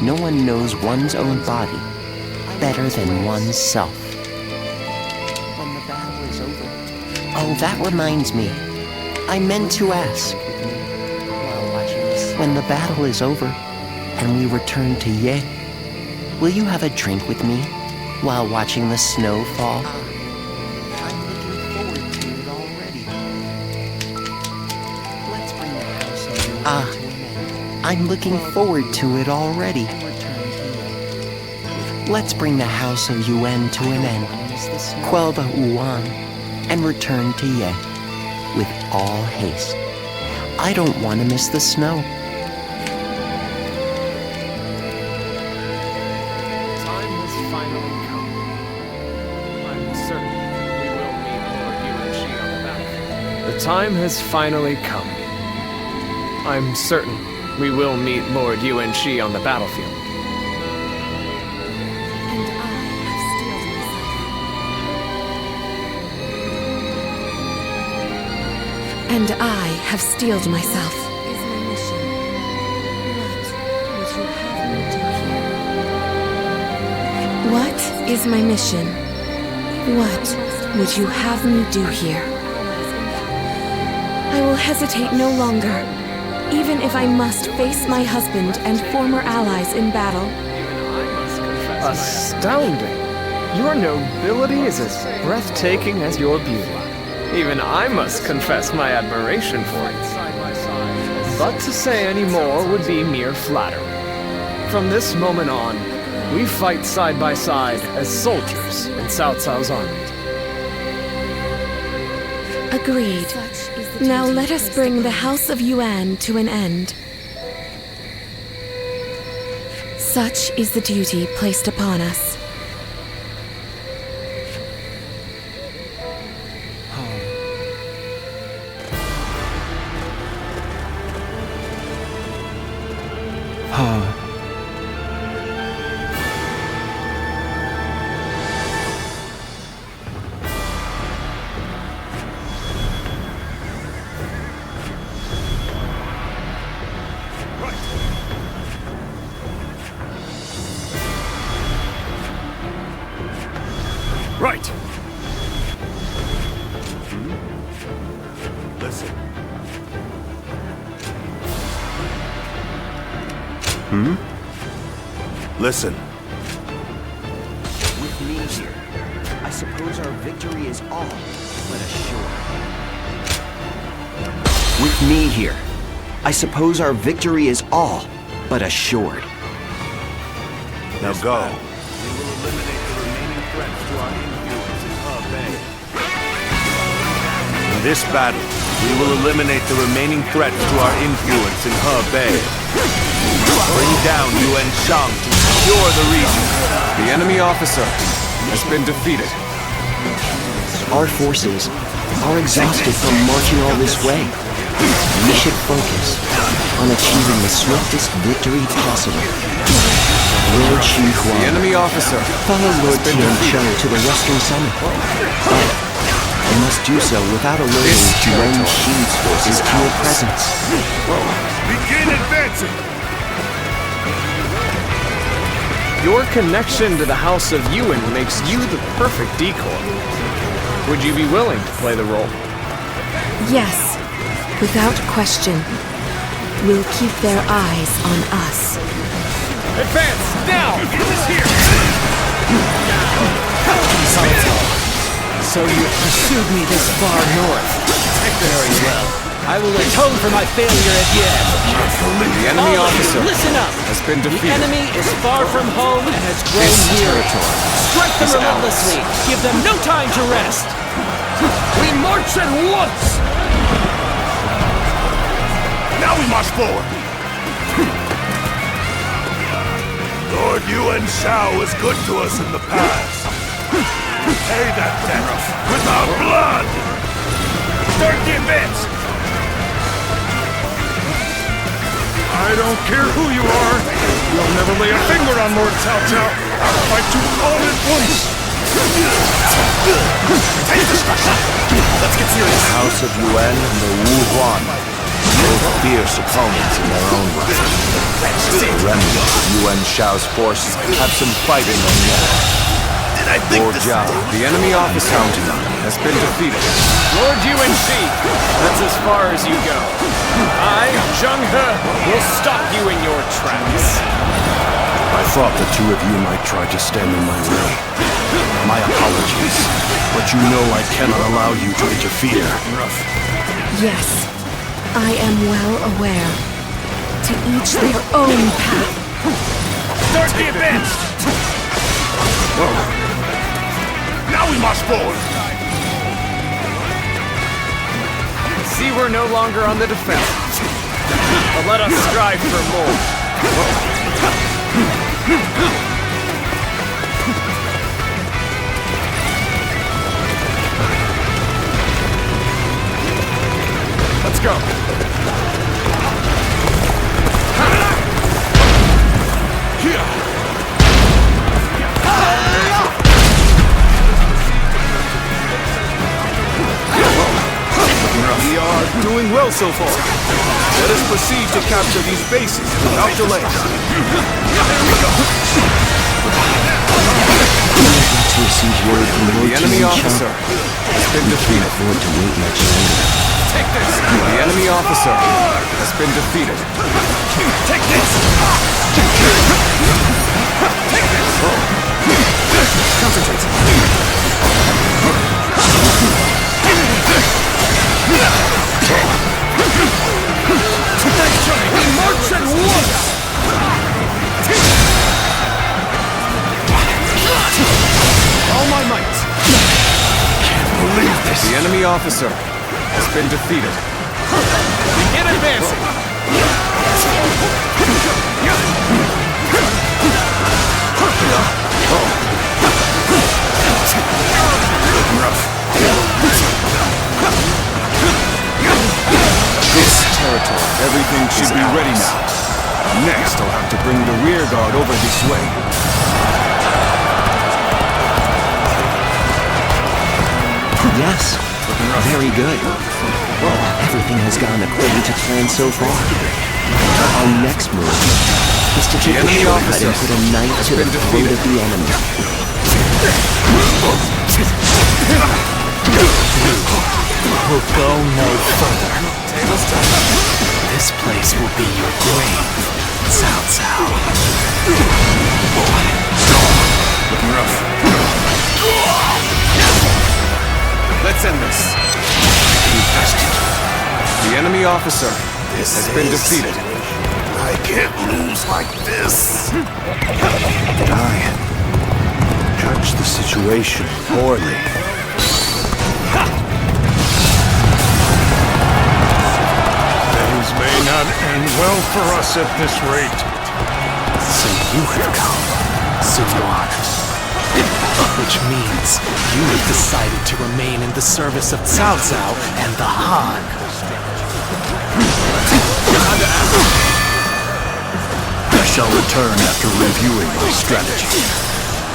no one knows one's own body better than one's self. When the battle is over... Oh, that reminds me. I meant to ask. When the battle is over and we return to Ye, will you have a drink with me while watching the snow fall? I'm looking forward to it already. Let's bring the house of Yuan to an end. I'm looking forward to it already. Let's bring the house of Yuan to an end, quell the Wuan, and return to Ye with all haste. I don't want to miss the snow. The time has finally come. I'm certain we will meet Lord Yuan Shi on the battlefield. And I have steeled myself. What is my mission? What would you have me do here? I will hesitate no longer, even if I must face my husband and former allies in battle. Astounding! Your nobility is as breathtaking as your beauty. Even I must confess my admiration for it. But to say any more would be mere flattery. From this moment on, we fight side by side as soldiers in Cao Cao's army. Agreed. Now let us bring the House of Yuan to an end. Such is the duty placed upon us. Right! Listen. Listen. With me here, I suppose our victory is all but assured. With me here, I suppose our victory is all but assured. Now go. In this battle, we will eliminate the remaining threats to our influence in Hebei. Bring down Yuan Shang to secure the region. The enemy officer has been defeated. Our forces are exhausted from marching all this way. We should focus on achieving the swiftest victory possible. Lord Xu The Huang, enemy officer follow Lord has been Tianqiu defeated. to the Western Summit. But we must do so without alerting This Yuan territory Shi's forces to your presence. Begin advancing! Your connection to the House of Yuan makes you the perfect decoy. Would you be willing to play the role? Yes, without question. We'll keep their eyes on us. Advance, now! So you pursued me this far north. Very well. I will atone for my failure at Yen. The enemy All of you, officer listen up. has been The defeated. enemy is far from home and has grown This weary. territory Strike them is relentlessly. Give them no time to rest. We march at once. Now we march forward! Lord Yuan Shao was good to us in the past. Pay that debt with our blood! Start the advance! I don't care who you are. You'll never lay a finger on Lord Cao Cao. I'll fight you all at once. Take destruction. Let's get serious. House of Yuan and the Wu Huan. Both fierce opponents in their own right. The remnant of Yuan Shao's forces have some fight in them yet. Lord Zhao, the enemy officer counting on you, has been defeated. Lord UNC, that's as far as you go. I, Zheng He, will stop you in your tracks. I thought the two of you might try to stand in my way. My apologies, but you know I cannot allow you to interfere. Yes, I am well aware. To each their own path. Start the advance! Now we march forward! See, we're no longer on the defense. But let us strive for more. Let's go. We are doing well so far. Let us proceed to capture these bases without delay. To receive word from Lord The enemy Qin officer Chao. has been We can't defeated. afford to wait much longer. Take this! The enemy officer has been defeated. Take this! Concentrate. Nice try! We march at once! All my might. Can't believe this. The enemy officer has been defeated. Begin advancing! This territory, everything should be ready now. Next, I'll have to bring the rear guard over this way. Yes, very good. Everything has gone according to plan so far. Our next move is to take a enemy shortcut officer and put a knife has to the been throat defeated. of the enemy. We'll go no further. This place will be your grave, Cao Cao. Looking rough. Let's end this. The enemy officer has been defeated. I can't lose like this. Did I judge the situation poorly? Things may not end well for us at this rate. So you have come, Suwan. Which means you have decided to remain in the service of Cao Cao and the Han. I shall return after reviewing my strategy.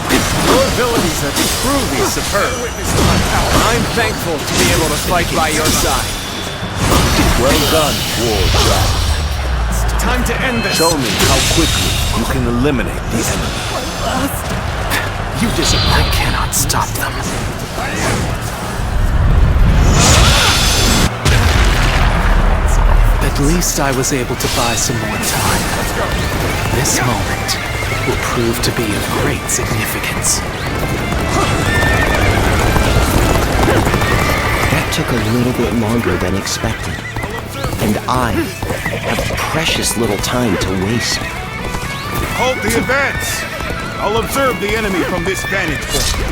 Your abilities are truly superb. I'm thankful to be able to fight by your side. Well done, Lord Zhao. Time to end this. Show me how quickly you can eliminate the enemy. You I cannot stop them. At least I was able to buy some more time. This moment will prove to be of great significance. That took a little bit longer than expected. And I have precious little time to waste. Halt the advance! I'll observe the enemy from this vantage point.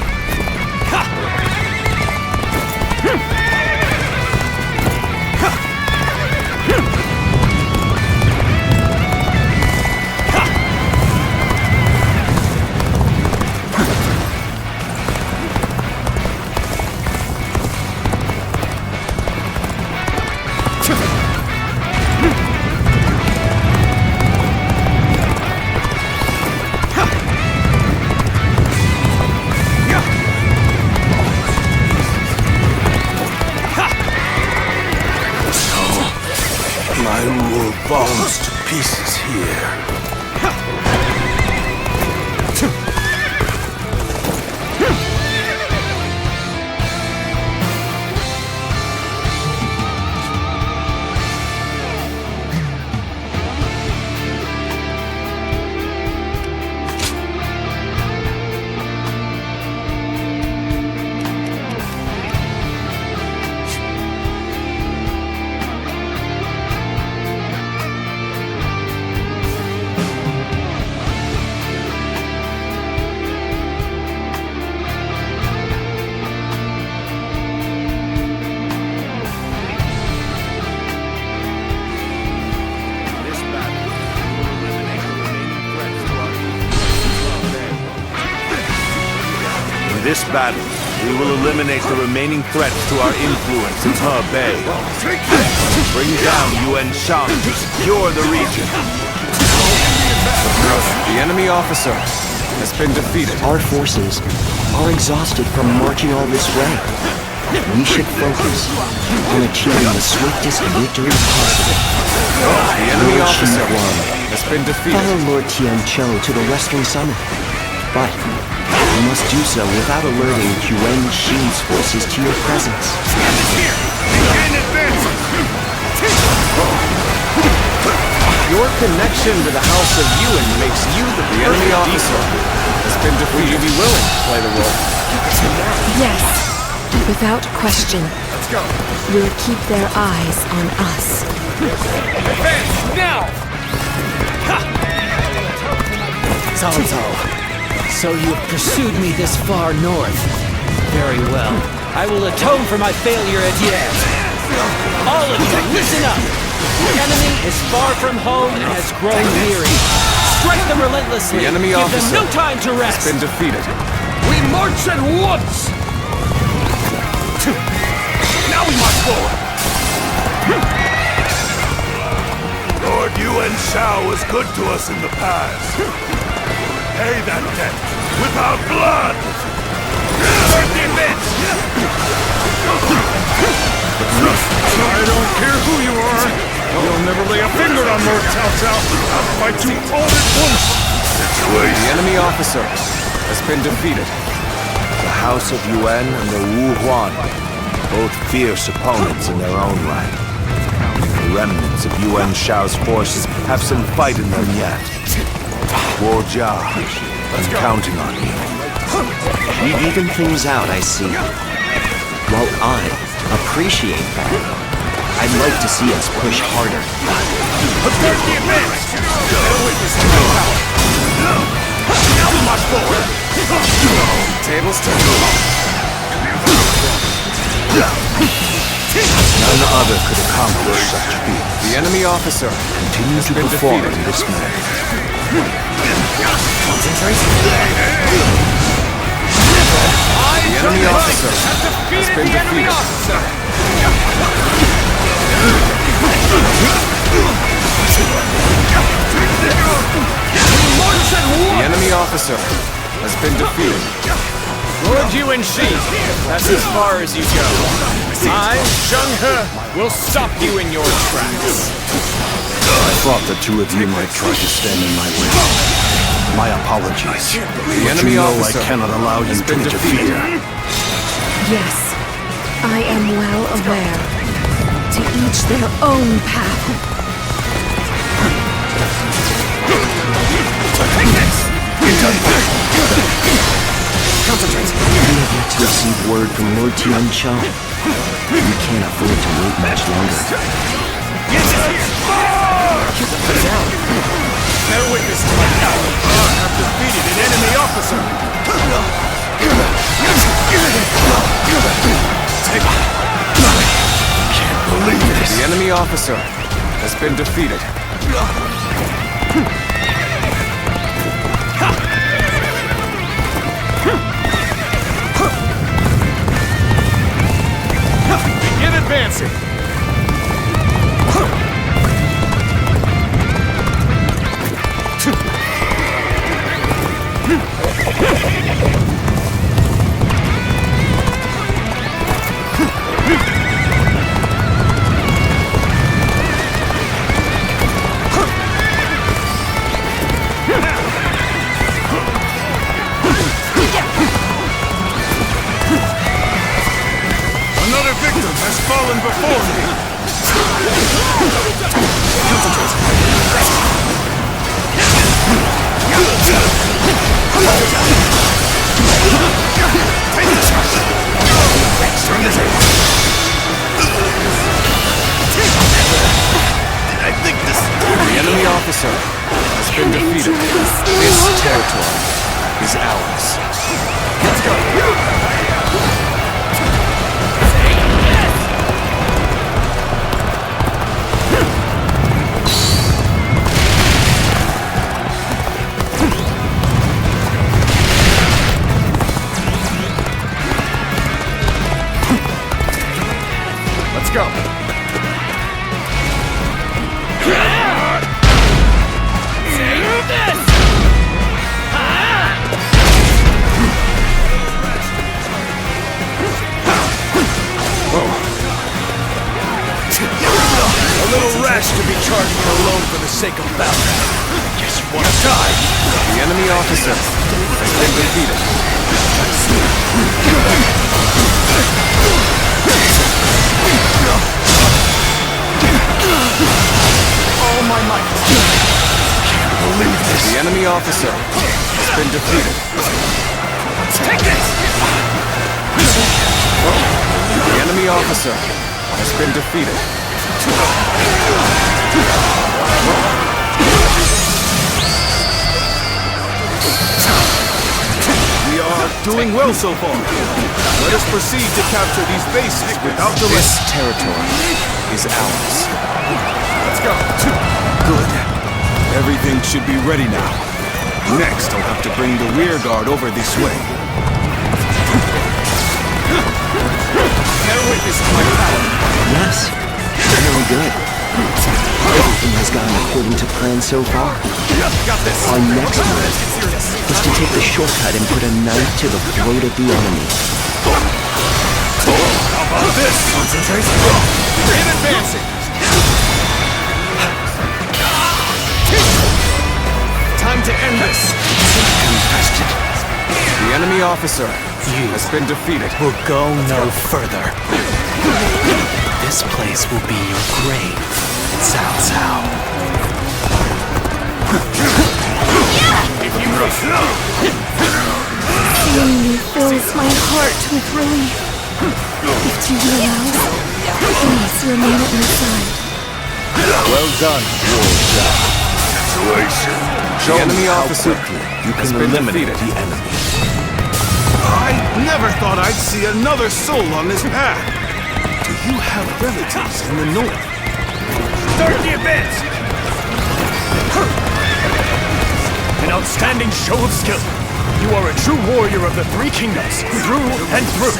This battle, we will eliminate the remaining threats to our influence in Hebei. Bring down Yuan Shang to secure the region. The enemy officer has been defeated. Our forces are exhausted from marching all this way. We should focus on achieving the swiftest victory possible. The enemy Lord officer Xinguang, has been defeated. follow Lord Tianqiu to the Western Summit. But we must do so without alerting Yuan Shi's forces to your presence. Your connection to the House of Yuan makes you the enemy perfect officer decoy. has been Would defeated. you be willing to play the role? Yes, without question. We'll keep their eyes on us. Now! Cao Cao, so you have pursued me this far north. Very well. I will atone for my failure at Yan. All of you, listen up! The enemy is far from home and has grown weary. Strike them relentlessly. The enemy Give officer them no time to rest. has been defeated. We march at once! Now we march forward! Lord Yuan Shao was good to us in the past. Pay that debt with our blood! I don't care who you are. You'll never lay a finger on Lord Cao Cao. I'll fight you all at once. The enemy officer has been defeated. The House of Yuan and the Wu Huan, both fierce opponents in their own right. The remnants of Yuan Shao's forces have some fight in them yet. Wu Jia, I'm counting on you. We even things out, I see. While I appreciate that, I'd like to see us push harder. Prepare the advance! Now we march forward! Tables turn. None other could accomplish such feat. The enemy officer Continue to been perform defeated. in this manner. The enemy officer has been defeated. The enemy officer has been defeated. Lord Yuan Shi, that's as far as you go. I, Zheng He, will stop you in your tracks. I thought the two of you might try to stand in my way. My apologies. The enemy officer cannot allow you has to been defeated. interfere. Yes, I am well aware. To each their own path. Concentrate. We have yet to receive word from Lord Tianqiu. We can't afford to wait much longer. Bear witness to my power. I have defeated an enemy officer. Can't believe this. The enemy officer has been defeated. Begin advancing. Another victim has fallen before me. The enemy officer has been defeated. This territory is ours. Let's go. sake of battle. Guess you wanna die? The enemy officer has been defeated. All my might. Can't believe this. The enemy officer has been defeated. Take this! The enemy officer has been defeated. We are doing well so far. Let us proceed to capture these bases without delay. This territory is ours. Let's go. Good. Everything should be ready now. Next, I'll have to bring the rear guard over this way. Bear witness to my power. Yes, really good. Everything has gone according to plan so far. Got this. Our next move was to take the shortcut and put a knife to the throat of the enemy. How about this? Concentrate. Keep advancing. Time to end this. Contested. The enemy officer has been defeated. Will go no further. This place will be your grave, Cao Cao. Seeing you fills my heart with relief. If TV allows, please remain at my side. Well done, Warrior. The enemy officer You has can been eliminate defeated. the enemy. I never thought I'd see another soul on this path. Do you have relatives in the north? Start the advance! An outstanding show of skill. You are a true warrior of the three kingdoms, through and through.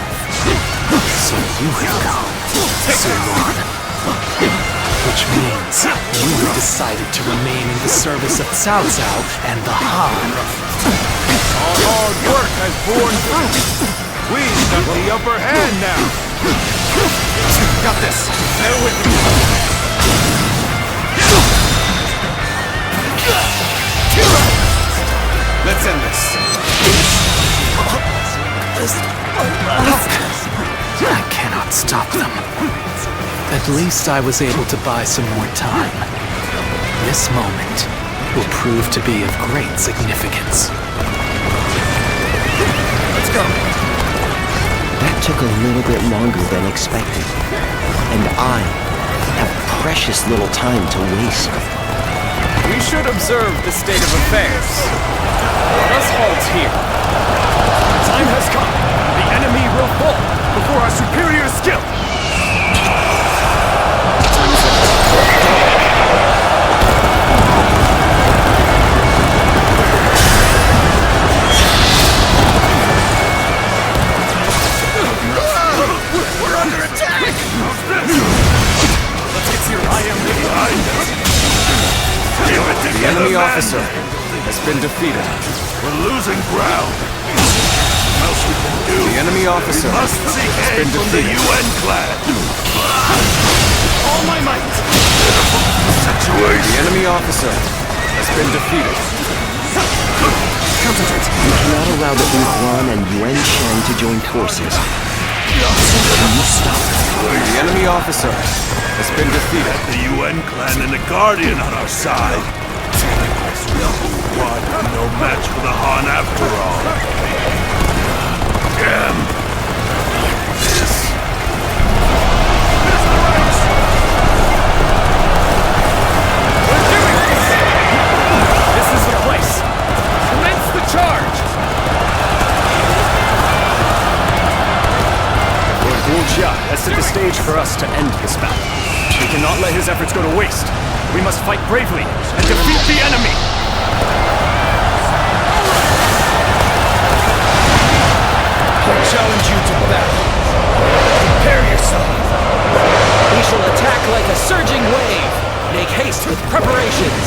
So you have come, Sirwan. Which means you have decided to remain in the service of Cao Cao and the Han. Our hard work has borne fruit. We've got the upper hand now. Got this. Bear with me. Let's end this. I cannot stop them. At least I was able to buy some more time. This moment will prove to be of great significance. Let's go. That took a little bit longer than expected. And I have precious little time to waste. We should observe the state of affairs. Let us halt here. The time has come. The enemy will fall before our superior skill. We're under attack! Let's get your IM behind us. The enemy officer has been defeated. We're losing ground. What else we can do? The enemy officer Must seek has aid been from the defeated. UN clan. All my might! Situation. The enemy officer has been defeated. Concentrate. We cannot allow the Wuhan and Yuan Shang to join forces. Can you stop them? The enemy officer has been defeated. The UN clan and the Guardian on our side. What? No match for the Han after all. Damn. This. We're doing this! This is the place! Commence the charge! Lord Guojia has set the stage for us to end this battle. We cannot let his efforts go to waste. We must fight bravely and defeat the enemy! I challenge you to battle. Prepare yourself. We shall attack like a surging wave. Make haste with preparations.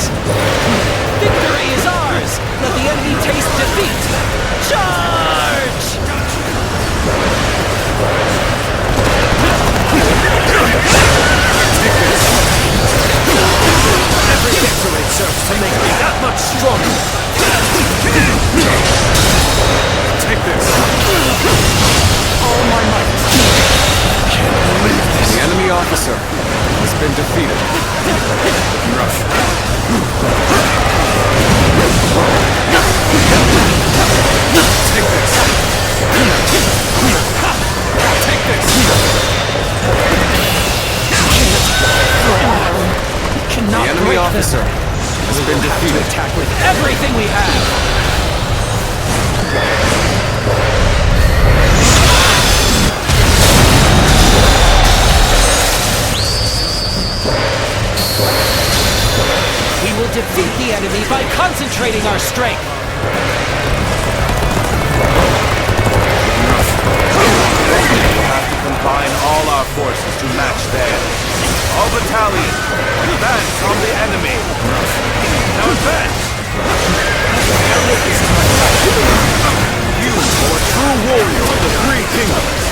Victory is ours. Let the enemy taste defeat. Charge! Every victory concentrating our strength. We'll have to combine all our forces to match theirs. All battalions, advance on the enemy. Now advance! You are a true warrior of the three kingdoms.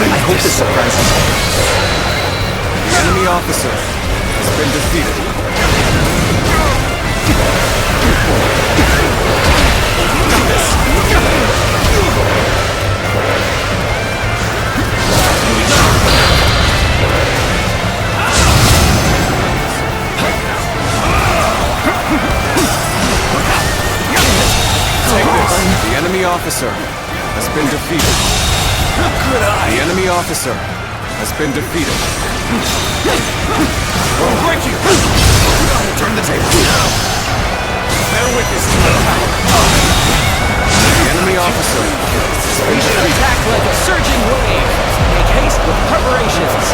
I hope this surprises you. The enemy officer has been defeated. Take this. The enemy officer has been defeated. The enemy officer has been defeated. I'll break you! Turn the table. Bear witness to the enemy officer has been We should defeated. attack like a surging wave. Make haste with preparations.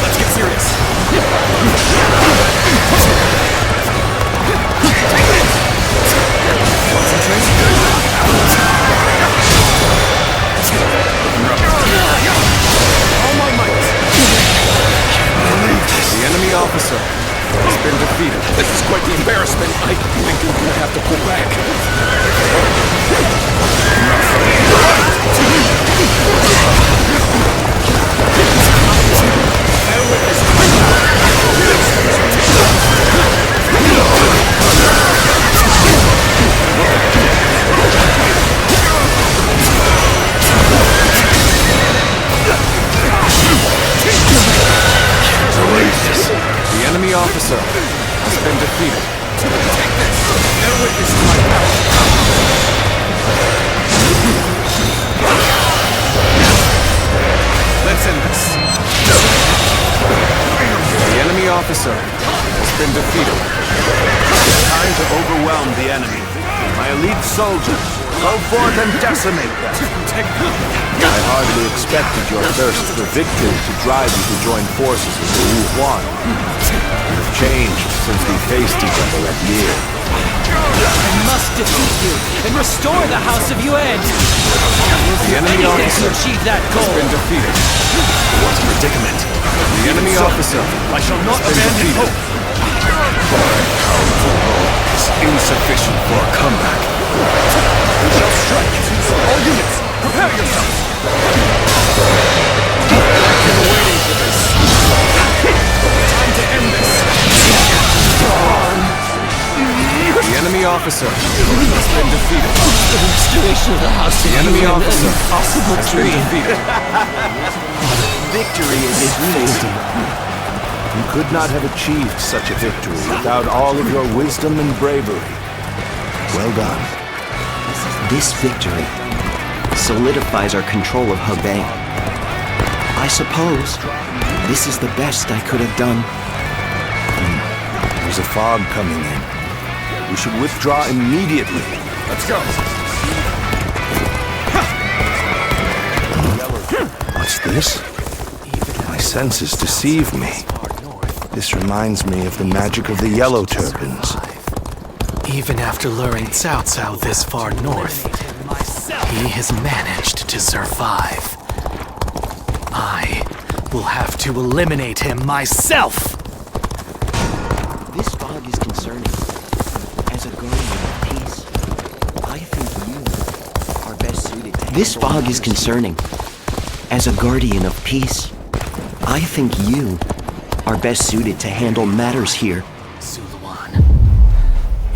Let's get serious. All my might. The enemy officer has been defeated. This is quite the embarrassment. I think you're gonna have to pull back. The enemy officer has been defeated. Bear witness to my power. Let's end this. The enemy officer has been defeated. Time to overwhelm the enemy. My elite soldiers, go forth and decimate them. I hardly expected your thirst for victory to drive you to join forces with the Wu Huan. You've changed since we faced each other at Lille. I must defeat you and restore the House of Yuan. The enemy Anything to officer achieve that has goal. been defeated. What a predicament. The enemy officer I shall not has been abandon defeated. hope. Is insufficient for a comeback. We shall strike. All units, prepare yourselves. I've been waiting for this. Time to end this. The enemy officer has been defeated. The restoration of the House of The enemy Yuan, an officer impossible has been dream. defeated. Victory is fleeting. You could not have achieved such a victory without all of your wisdom and bravery. Well done. This victory solidifies our control of Hebei. I suppose this is the best I could have done. There's a fog coming in. We should withdraw immediately. Let's go. What's this? My senses deceive me. This reminds me of the magic of the yellow turbans. Even after luring Cao Cao this far north, he has managed to survive. I will have to eliminate him myself! This fog is concerning. As a guardian of peace, I think you are best suited to This fog is concerning. As a guardian of peace, I think you are best suited to handle matters here. Suluan,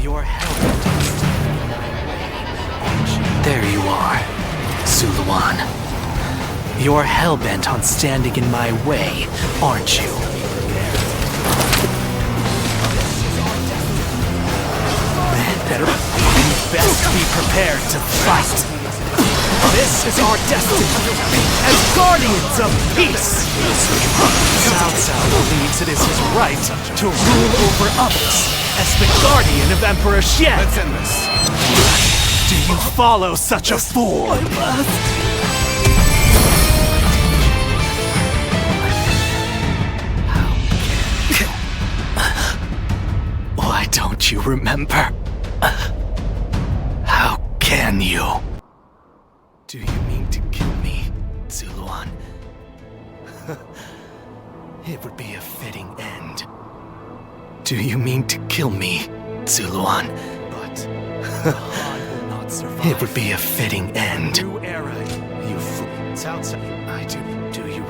your helmet. There you are, Suluan. You're hell-bent on standing in my way, aren't you? You'd best be prepared to fight. This is our destiny as guardians of peace. Cao Cao believes it is his right to rule over others as the guardian of Emperor Xian. Let's end this. Do you follow such a fool? Why don't you remember? How can you? Do you mean to kill me, Zuluan? It would be a fitting end. Do you mean to kill me, Zuluan? But the Han will not survive. It would be a fitting end. New era, you fool. Cao Cao, I do. Do you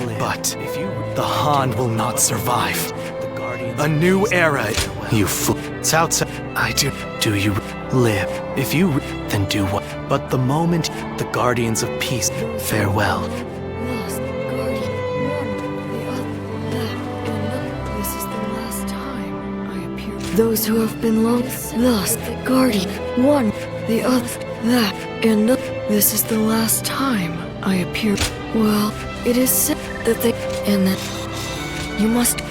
live? But if you, the Han will not survive. The Guardians. A new era, you fool. Cao Cao, I do. Do you live? If you, then do what? But the moment the Guardians of Peace, farewell. Lost Guardian, one, the other, that, and this is the last time I appear. Those who have been lost Guardian, one, the other, that, and this is the last time I appear. Well, it is said that they, and that you must.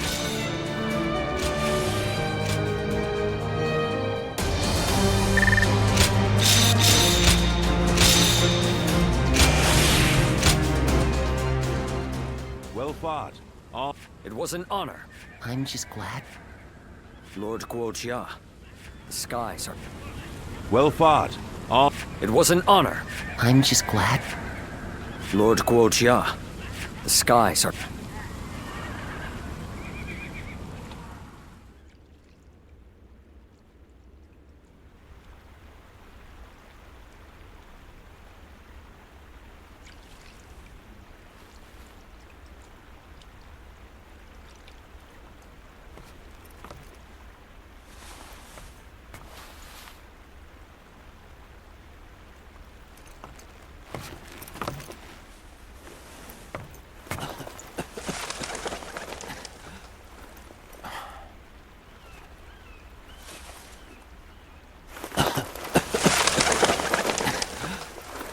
Well fought. All. It was an honor, I'm just glad. Lord Guojia. The skies are... Well fought. All. It was an honor, I'm just glad. Lord Guojia. The skies are...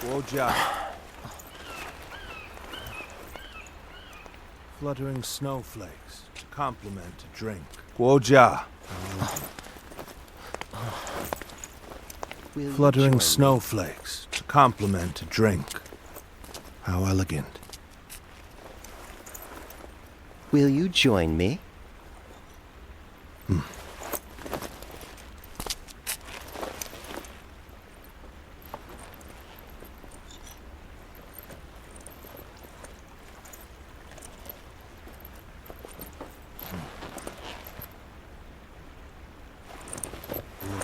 Guojia. Fluttering snowflakes to complement a drink. Guojia. Will you Fluttering join me? snowflakes to complement a drink. How elegant. Will you join me?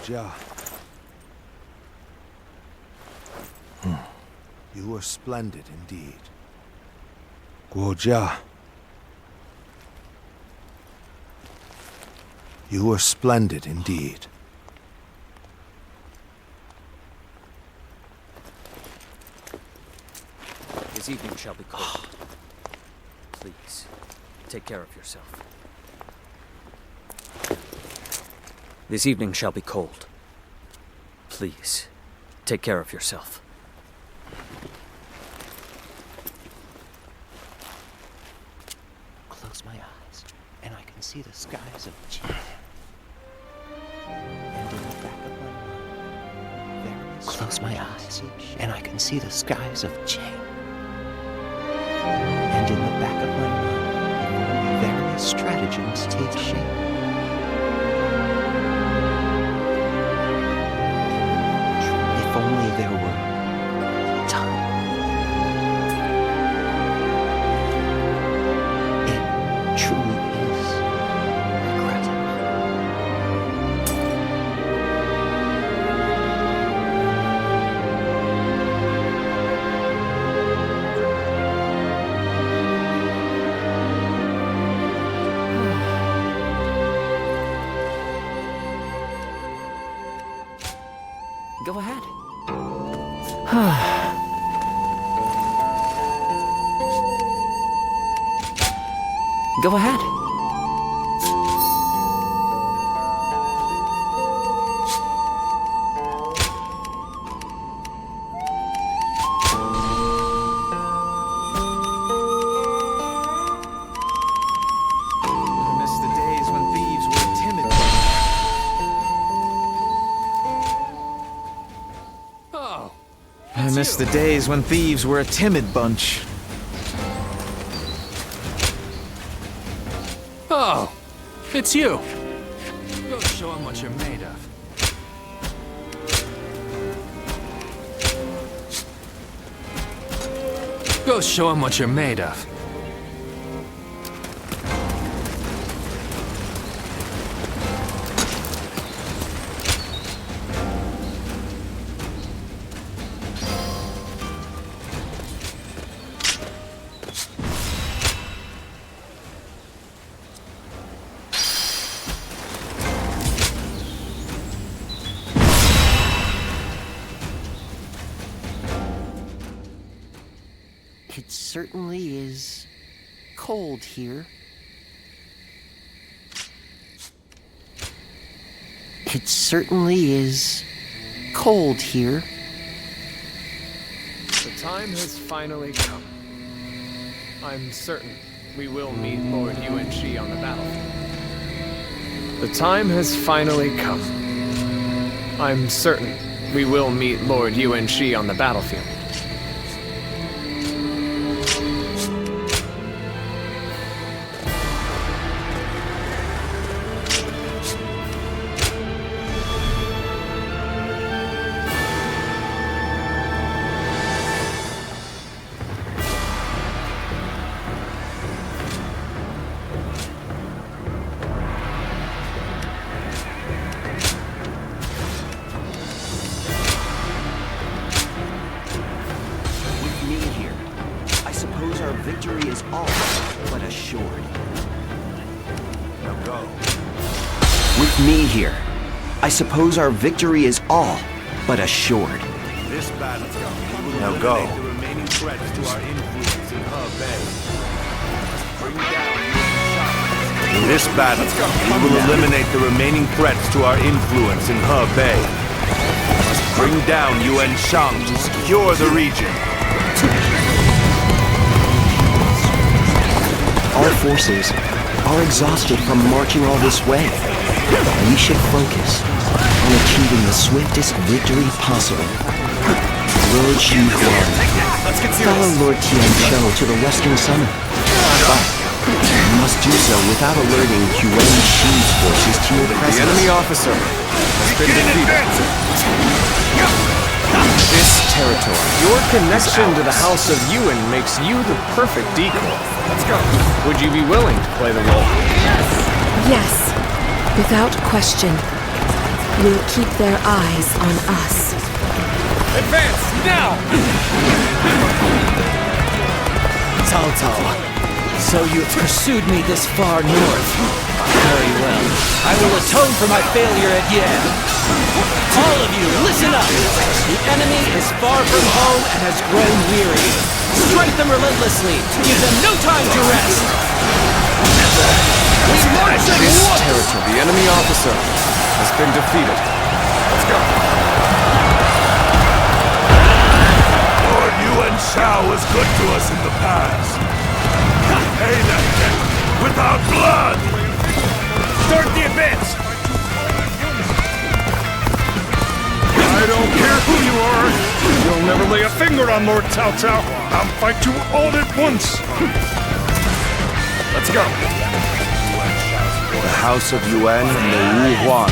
Guojia. You were splendid indeed. Guojia. You were splendid indeed. This evening shall be cold. Please, take care of yourself. This evening shall be cold. Please, take care of yourself. Close my eyes, and I can see the skies of Jin. And in the back of my mind, various close my eyes, and I can see the skies of Jin. And in the back of my mind, various stratagems take shape. If only there were time. It truly is regrettable. Go ahead. Go ahead. I miss the days when thieves were a timid bunch. Oh, it's you. Go show him what you're made of. Go show him what you're made of. It certainly is cold here. It certainly is cold here. The time has finally come. I'm certain we will meet Lord Yuan Shi on the battlefield. The time has finally come. I'm certain we will meet Lord Yuan Shi on the battlefield. Victory is all but assured. Now go. With me here, I suppose our victory is all but assured. This battle, now go. The remaining threats to our influence in He Bay. Bring down in this battle, we will eliminate the remaining threats to our influence in He Bay. Bring down Yuan Shang to secure the region. Our forces are exhausted from marching all this way. We should focus on achieving the swiftest victory possible. Lord Xu Huan, follow Lord Tianzhou to the Western Summit. But you must do so without alerting Yuan Shi's forces to your presence. The enemy officer has been defeated. This territory. Your connection to the House of Yuan makes you the perfect decoy. Let's go. Would you be willing to play the role? Yes, without question. We'll keep their eyes on us. Advance, now! Cao Cao, so you have pursued me this far north. Very well. I will atone for my failure at Yan. All of you, listen up! The enemy is far from home and has grown weary. Strike them relentlessly. Give them no time to rest. We march at This once! territory, the enemy officer has been defeated. Let's go. Lord Yuan Shao was good to us in the past. Pay that debt without blood! Start the advance! I don't care who you are. You'll never lay a finger on Lord Cao Cao. I'll fight you all at once. Let's go. The House of Yuan and the Wu Huan,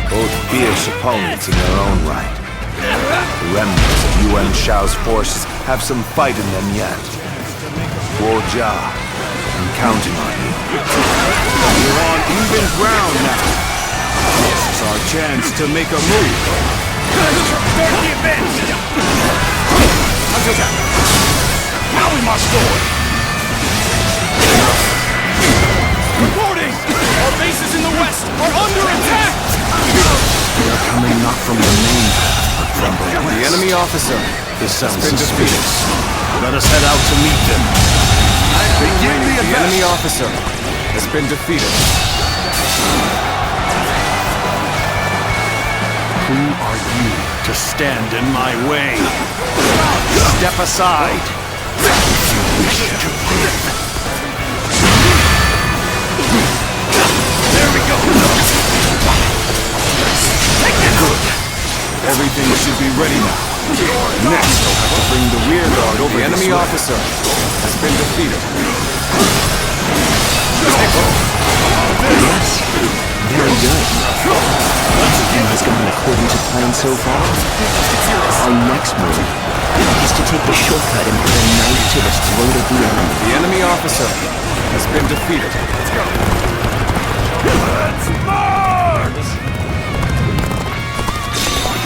both fierce opponents in their own right. The remnants of Yuan Shao's forces have some fight in them yet. Guo Jia, I'm counting on you. We're on even ground now. This is our chance to make a move. Start the advance! Now we must forward! Reporting! Our bases in the west are under attack! They are coming not from the main path, but from the west. The enemy officer This sounds has been defeated. suspicious. Let us head out to meet them. Begin the The advance! enemy officer has been defeated. Who are you to stand in my way? Step aside! If you wish to live. There we go! Good. Everything should be ready now. Next, I'll have to bring the rear guard over The enemy this way. officer has been defeated. Yes, very good. Everything has gone according to plan so far. Our next move is to take the shortcut and put a knife to the throat of the enemy. The enemy officer has been defeated.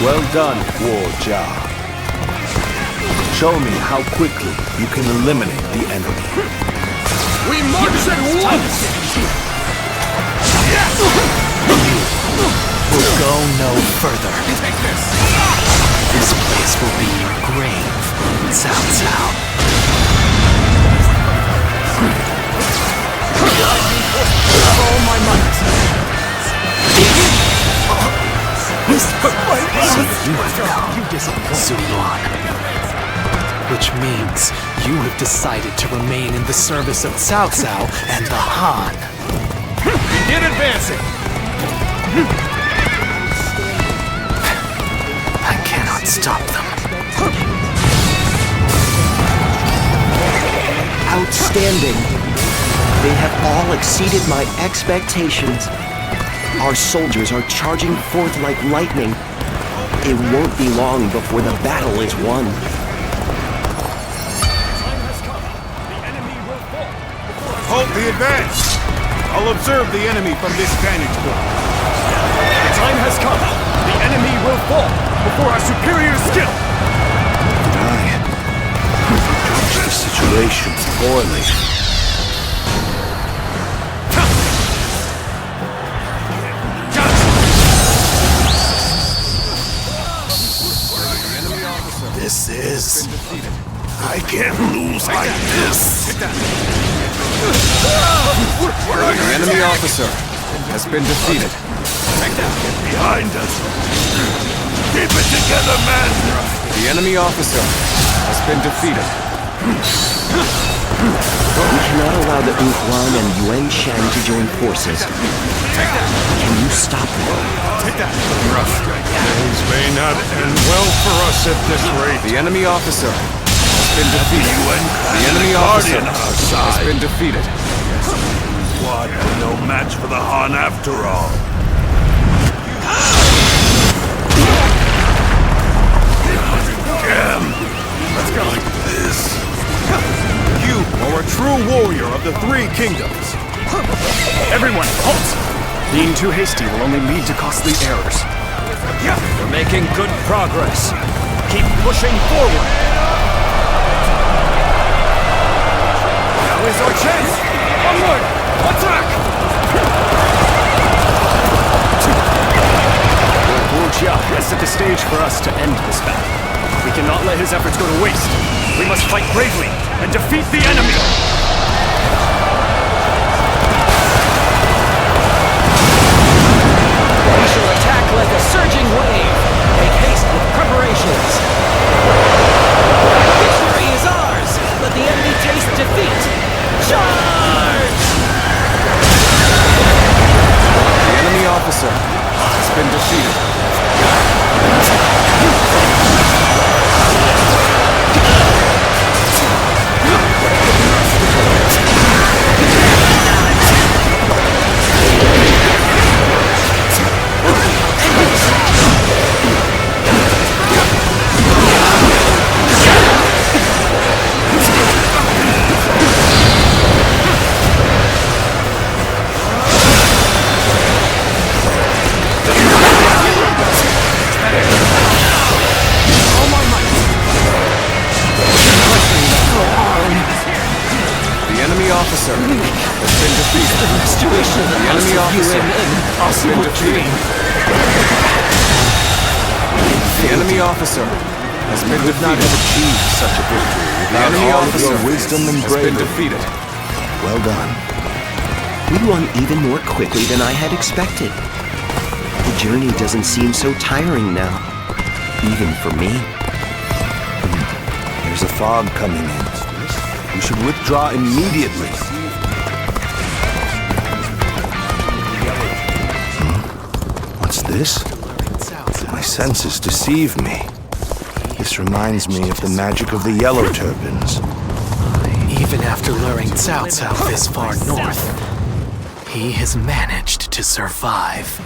Well done, Warja. Show me how quickly you can eliminate the enemy. We march at once! Will go no further. This place will be your grave, Cao Cao. All my might! So you have come, Zuluan. Which means you have decided to remain in the service of Cao Cao and the Han. Begin advancing! I cannot stop them. Outstanding. They have all exceeded my expectations. Our soldiers are charging forth like lightning. It won't be long before the battle is won. Halt the advance! I'll observe the enemy from this vantage point. The time has come! The enemy will fall before our superior skill! I approached the situation poorly. This is... I can't lose like this. The enemy officer has been defeated. Behind us. Keep it together, man. The enemy officer has been defeated. We cannot allow the Yuan and Yuan Shan to join forces. Can you stop them? Things may not end well for us at this rate. The enemy officer has been defeated. The enemy officer has been defeated. What? No match for the Han after all. Let's go. Like this. You are a true warrior of the three kingdoms. Everyone, halt! Being too hasty will only lead to costly errors. We're making good progress. Keep pushing forward. Now is our chance! Onward! Attack! Wu Jia has set the stage for us to end this battle. We cannot let his efforts go to waste. We must fight bravely and defeat the enemy! We shall attack like a surging wave. Make haste with preparations. Victory is ours. Let the enemy taste defeat. Charge! The enemy officer has been defeated. Officer has been defeated. The restoration of the enemy officer has been defeated. The enemy officer has been Could not have defeated. achieved such a victory The without enemy all of officer your wisdom and has been bravery. defeated. Well done. We won even more quickly than I had expected. The journey doesn't seem so tiring now, even for me. There's a fog coming in. We should withdraw immediately. What's this? My senses deceive me. This reminds me of the magic of the yellow turbans. Even after luring Cao Cao this far north, he has managed to survive.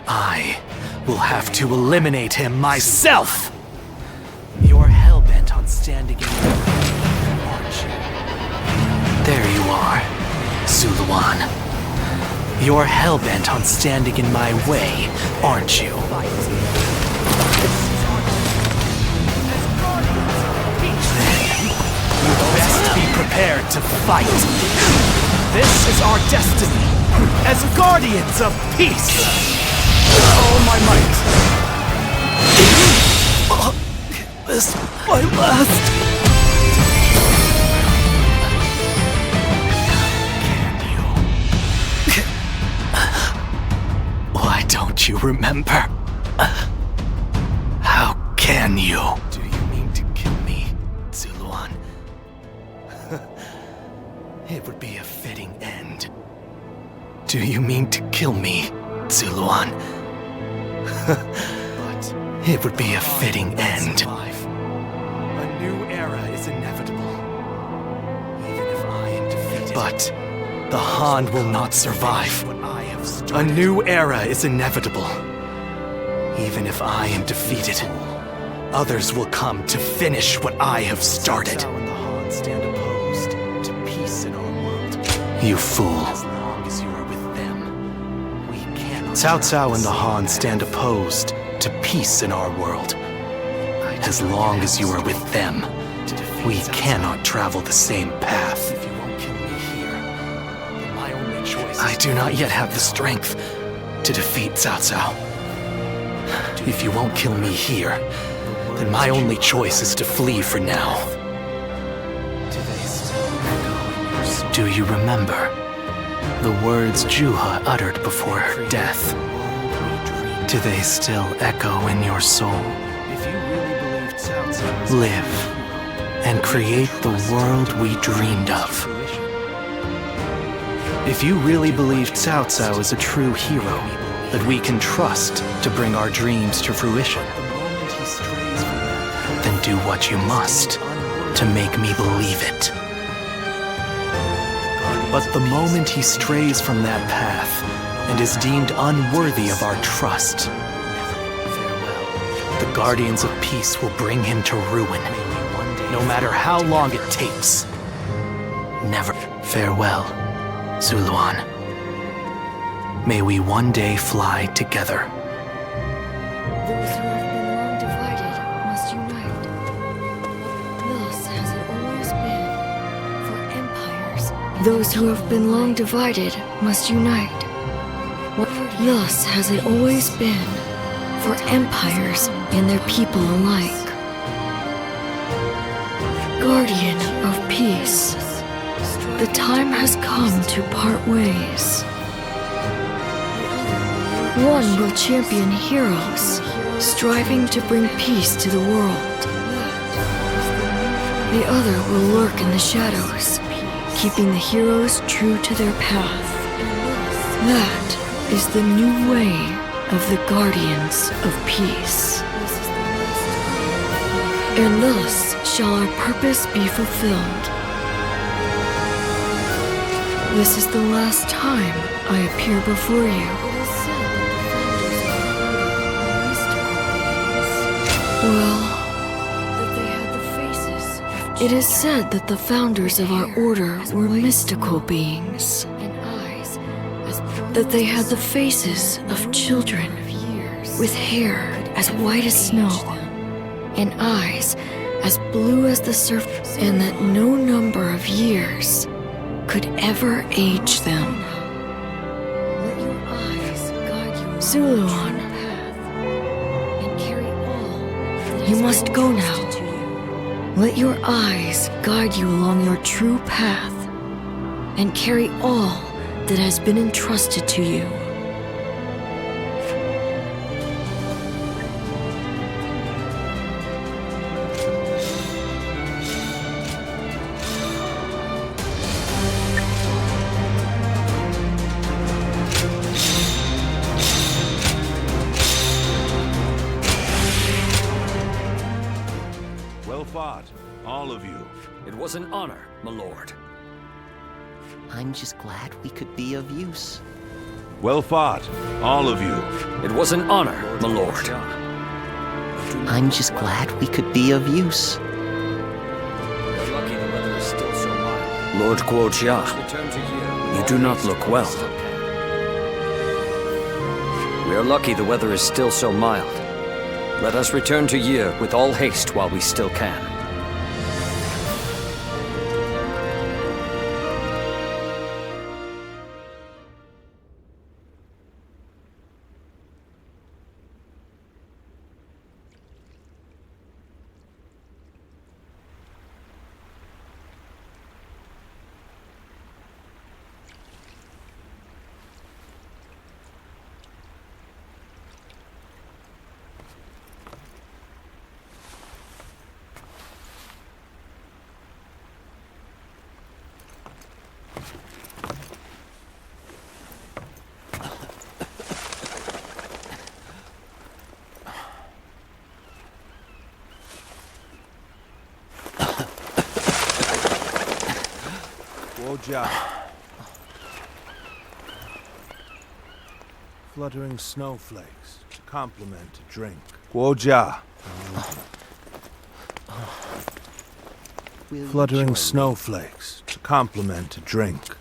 I will have to eliminate him myself! You're hell-bent on standing in the way, aren't you? There you are, Zuluan. You're hell-bent on standing in my way, aren't you? Best be prepared to fight. This is our destiny as guardians of peace. All my might. This is my last. Can you? Why don't you remember? How can you? Do you mean to kill me, Zuluan? It would be a fitting end. Do you mean to kill me, Zuluan? But it would be a fitting end. A new era is inevitable. Even if I am defeated. But the Han will not survive. A new era is inevitable. Even if I am defeated, others will come to finish what I have started. You fool. Cao Cao and the Han stand opposed to peace in our world. As long as you are with them, we cannot travel the same path. I do not yet have the strength to defeat Cao Cao. If you won't kill me here, then my only choice is to flee for now. Do you remember the words Juha uttered before her death? Do they still echo in your soul? Live and create the world we dreamed of. If you really believe Cao Cao is a true hero that we can trust to bring our dreams to fruition, then do what you must to make me believe it. But the moment he strays from that path and is deemed unworthy of our trust, the Guardians of Peace will bring him to ruin, no matter how long it takes. Never. Farewell, Zuluan. May we one day fly together. Those who have been long divided must unite. Thus has it always been for empires. Those who have been long divided must unite. Thus has it always been for empires and their people alike. Guardian of peace, the time has come to part ways. One will champion heroes, striving to bring peace to the world. The other will lurk in the shadows, keeping the heroes true to their path. That is the new way of the Guardians of Peace. And thus shall our purpose be fulfilled. This is the last time I appear before you. It is said that the founders of our order were mystical beings, that they had the faces of children with hair as white as snow and eyes as blue as the surface, and that no number of years could ever age them. Zuluan, you must go now. Let your eyes guide you along your true path and carry all that has been entrusted to you. fought, all of you. It was an honor, my lord. I'm just glad we could be of use. Well fought, all of you. It was an honor, my lord. I'm just glad we could be of use. We're lucky the weather is still so mild. Lord Guojia, you do not look well. We are lucky the weather is still so mild. Let us return to Yi with all haste while we still can. Guojia. Fluttering snowflakes to complement a drink. Guojia. Fluttering snowflakes to complement a drink.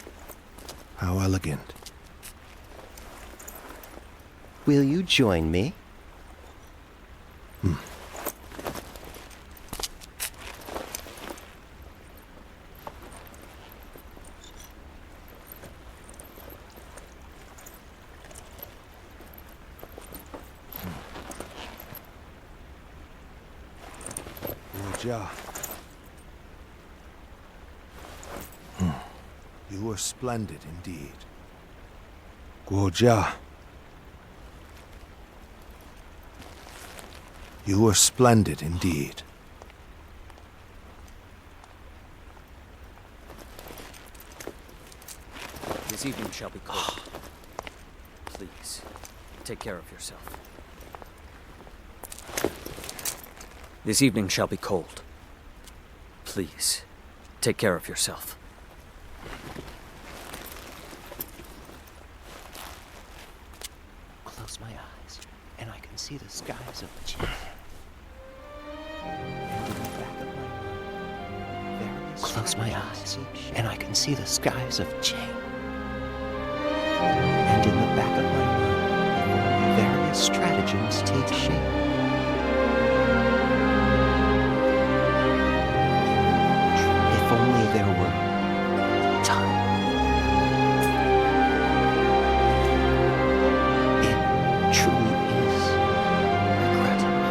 How elegant. Will you join me? Guojia. You were splendid indeed. Guojia. You were splendid indeed. This evening shall be cold. Please, take care of yourself. This evening shall be cold. Please, take care of yourself. Close my eyes, and I can see the skies of Jin. Close my eyes, and I can see the skies of Jin. And in the back of my mind, various stratagems take shape. If only there were time. It truly is regrettable.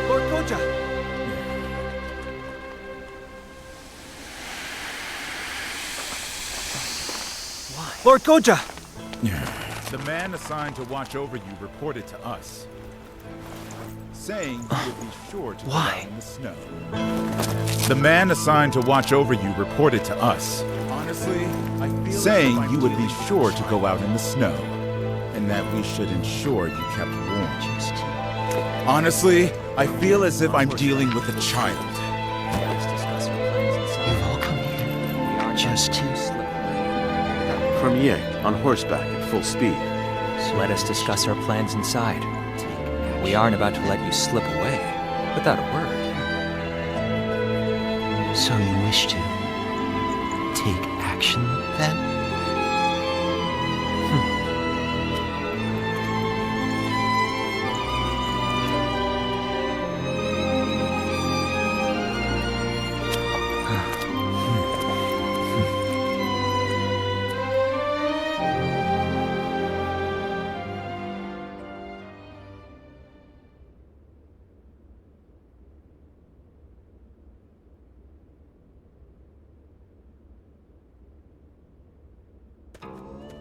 Lord Koja! Lord Koja! The man assigned to watch over you reported to us, saying you would be sure to go out in the snow. The man assigned to watch over you reported to us, honestly, saying you would be sure to go out in the snow, and that we should ensure you kept warm. Honestly, I feel as if I'm dealing with a child. You've all come here just to From Yi, on horseback at full speed. Let us discuss our plans inside. We aren't about to let you slip away without a word. So you wish to take action, then?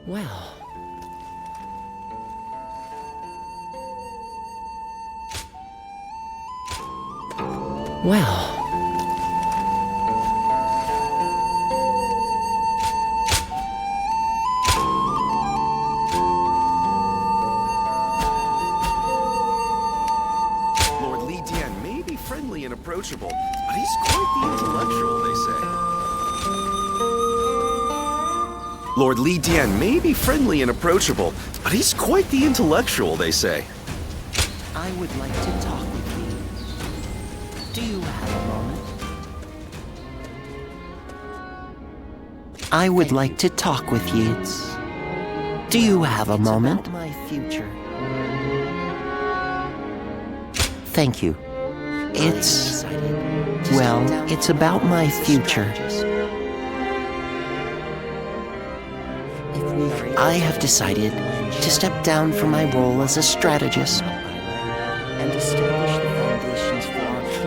Well. Well. approachable, but he's quite the intellectual, they say. Lord Li Dian may be friendly and approachable, but he's quite the intellectual, they say. I would like to talk with you. Do you have a moment? I would like to talk with you. Do you have a moment? About my future. Thank you. It's about my future. I have decided to step down from my role as a strategist.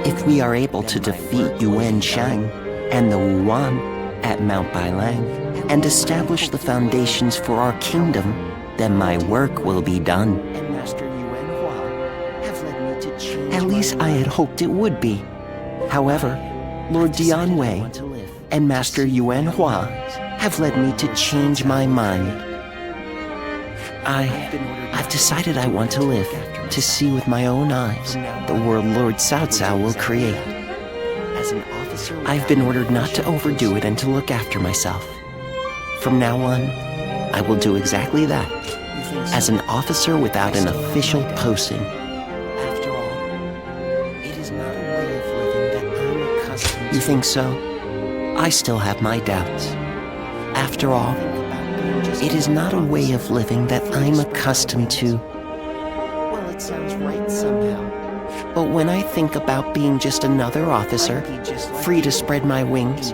If we are able to defeat Yuan Shang and the Wuan at Mount Bailang and establish the foundations for our kingdom, then my work will be done. At least I had hoped it would be. However, Lord Dian Wei and Master Yuan Hua have led me to change my mind. I've decided I want to live to see with my own eyes the world Lord Cao Cao will create. I've been ordered not to overdo it and to look after myself. From now on, I will do exactly that, as an officer without an official posting. After all, it is not a way of living that I'm accustomed to. You think so? I still have my doubts. After all, it is not a way of living that I'm accustomed to. Well, it sounds right somehow. But when I think about being just another officer, free to spread my wings,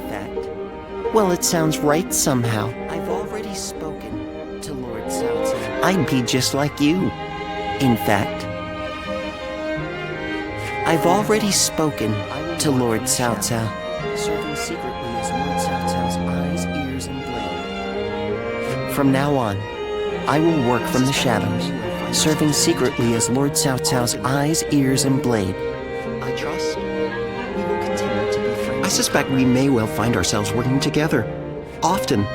well, it sounds right somehow. I've already spoken to Lord Cao Cao. I'd be just like you. In fact, I've already spoken to Lord Cao Cao. Serving secretly as Lord Cao Cao's eyes, ears, and blade. From now on, I will work from the shadows, serving secretly as Lord Cao Cao's eyes, ears, and blade. I trust we will continue to be friends. I suspect we may well find ourselves working together, often.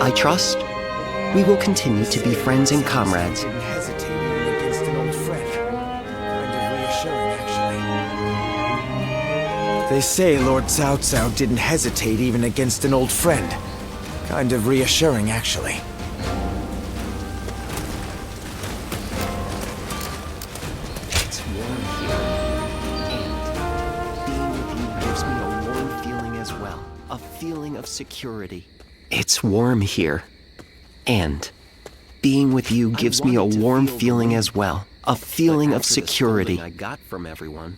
I trust we will continue to be friends and comrades. They say Lord Cao Cao didn't hesitate even against an old friend. Kind of reassuring, actually. It's warm here, and being with you gives me a warm feeling as well. A feeling of security. It's warm here, and being with you gives me a warm feeling as well. A feeling of security. I got from everyone.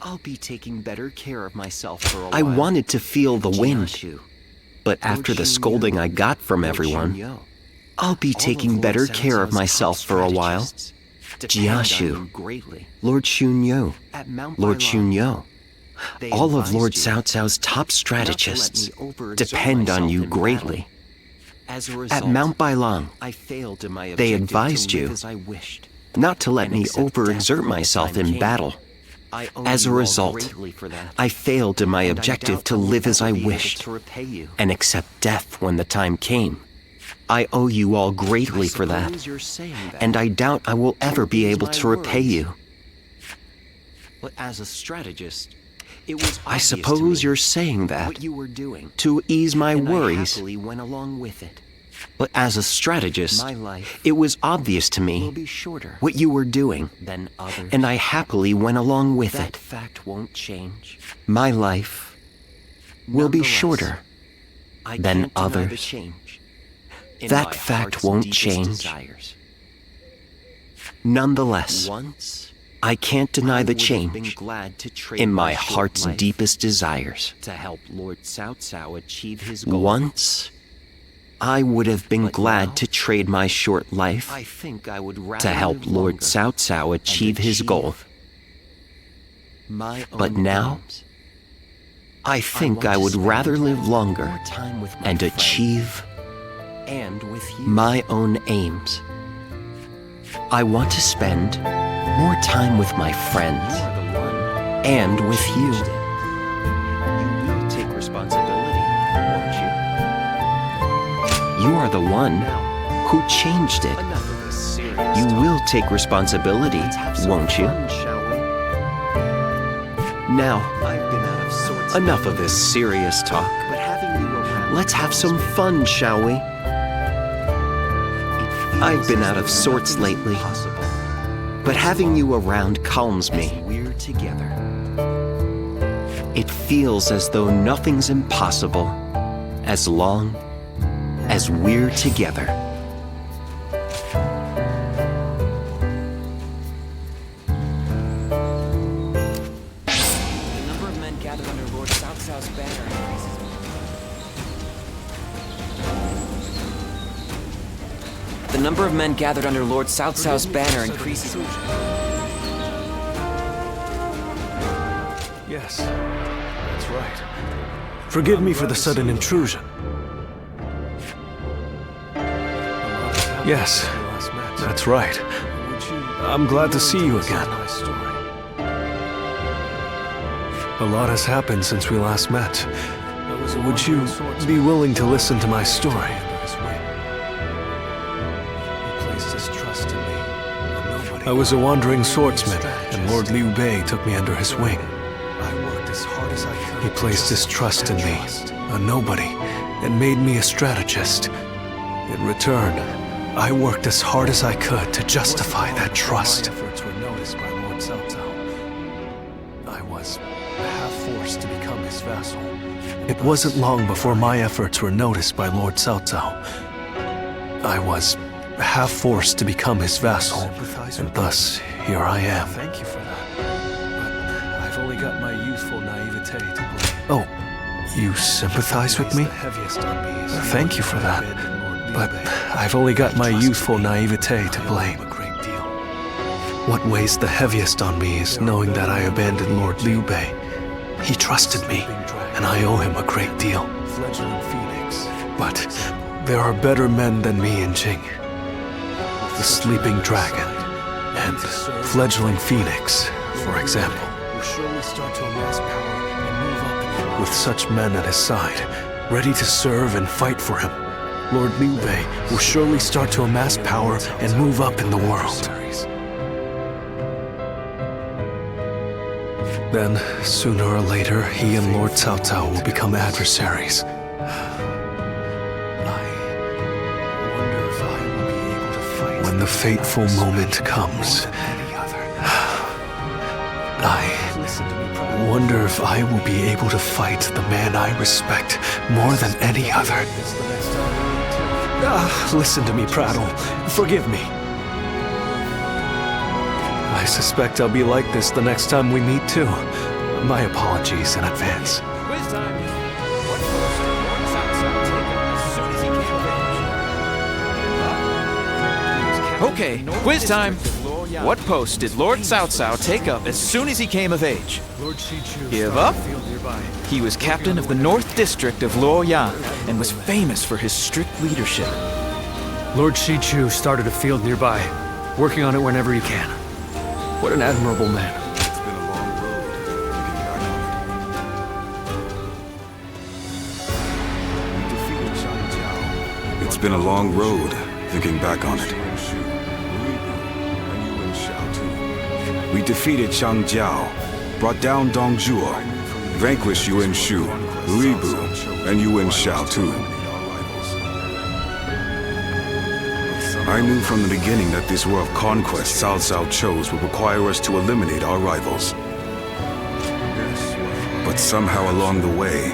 I'll be taking better care of myself for a while. I wanted to feel the wind, but after the scolding I got from everyone, I'll be taking better care of myself for a while. Jiashu, Lord Xunyo, Lord Xunyo, all of Lord Cao Cao's top strategists depend on you greatly. At Mount Bailang, they advised you not to let me overexert myself in battle. As a result, I failed in my objective to live as I wished and accept death when the time came. I owe you all greatly for that, and I doubt I will ever be able to repay you. But as a strategist, I suppose you're saying that to ease my worries. But as a strategist, it was obvious to me what you were doing, and I happily went along with it. My life will be shorter than others. That fact won't change. Nonetheless, I can't deny the change in my heart's deepest desires. Once, I would have been glad to trade my short life to help Lord Cao Cao achieve his goal. But now, I think I would rather live longer and achieve my own aims. I want to spend more time with my friends and with you. You will take responsibility, won't you? You are the one who changed it. You will take responsibility, won't you? Now, enough of this serious talk. Let's have some fun, shall we? I've been out of sorts lately, but having you around calms me. We're together. It feels as though nothing's impossible as long as we're together. The number of men gathered under Lord Cao Cao's banner increases. The number of men gathered under Lord Cao Cao's banner increases. Yes, that's right. Forgive me for the sudden intrusion. Yes, that's right. I'm glad to see you again. A lot has happened since we last met. Would you be willing to listen to my story? I was a wandering swordsman, and Lord Liu Bei took me under his wing. He placed his trust in me, a nobody, and made me a strategist. In return, I worked as hard as I could to justify that trust. I was half-forced to become his vassal. It wasn't long before my efforts were noticed by Lord Cao Cao. I was half-forced to become his vassal, and thus, here I am. Thank you for that. But I've only got my youthful naivete to blame. Oh, you sympathize with me? Thank you for that. But I've only got my youthful naivete to blame. What weighs the heaviest on me is knowing that I abandoned Lord Liu Bei. He trusted me, and I owe him a great deal. But there are better men than me in Jing. The Sleeping Dragon and Fledgling Phoenix, for example. With such men at his side, ready to serve and fight for him, Lord Liu Bei will surely start to amass power and move up in the world. Then, sooner or later, he and Lord Cao Cao will become adversaries. When the fateful moment comes, I wonder if I will be able to fight the man I respect more than any other. Listen to me, Prattle. Forgive me. I suspect I'll be like this the next time we meet, too. My apologies in advance. Okay, quiz time! What post did Lord Cao Cao take up as soon as he came of age? Give up? He was captain of the North District of Luoyang and was famous for his strict leadership. Lord Shichu started a field nearby, working on it whenever he can. What an admirable man. It's been a long road, thinking back on it. We defeated Shang Jiao, brought down Dong Zhuo, vanquished Yuan Shu, Lu Bu, and Yuan Shao too. I knew from the beginning that this war of conquest Cao Cao chose would require us to eliminate our rivals. But somehow along the way,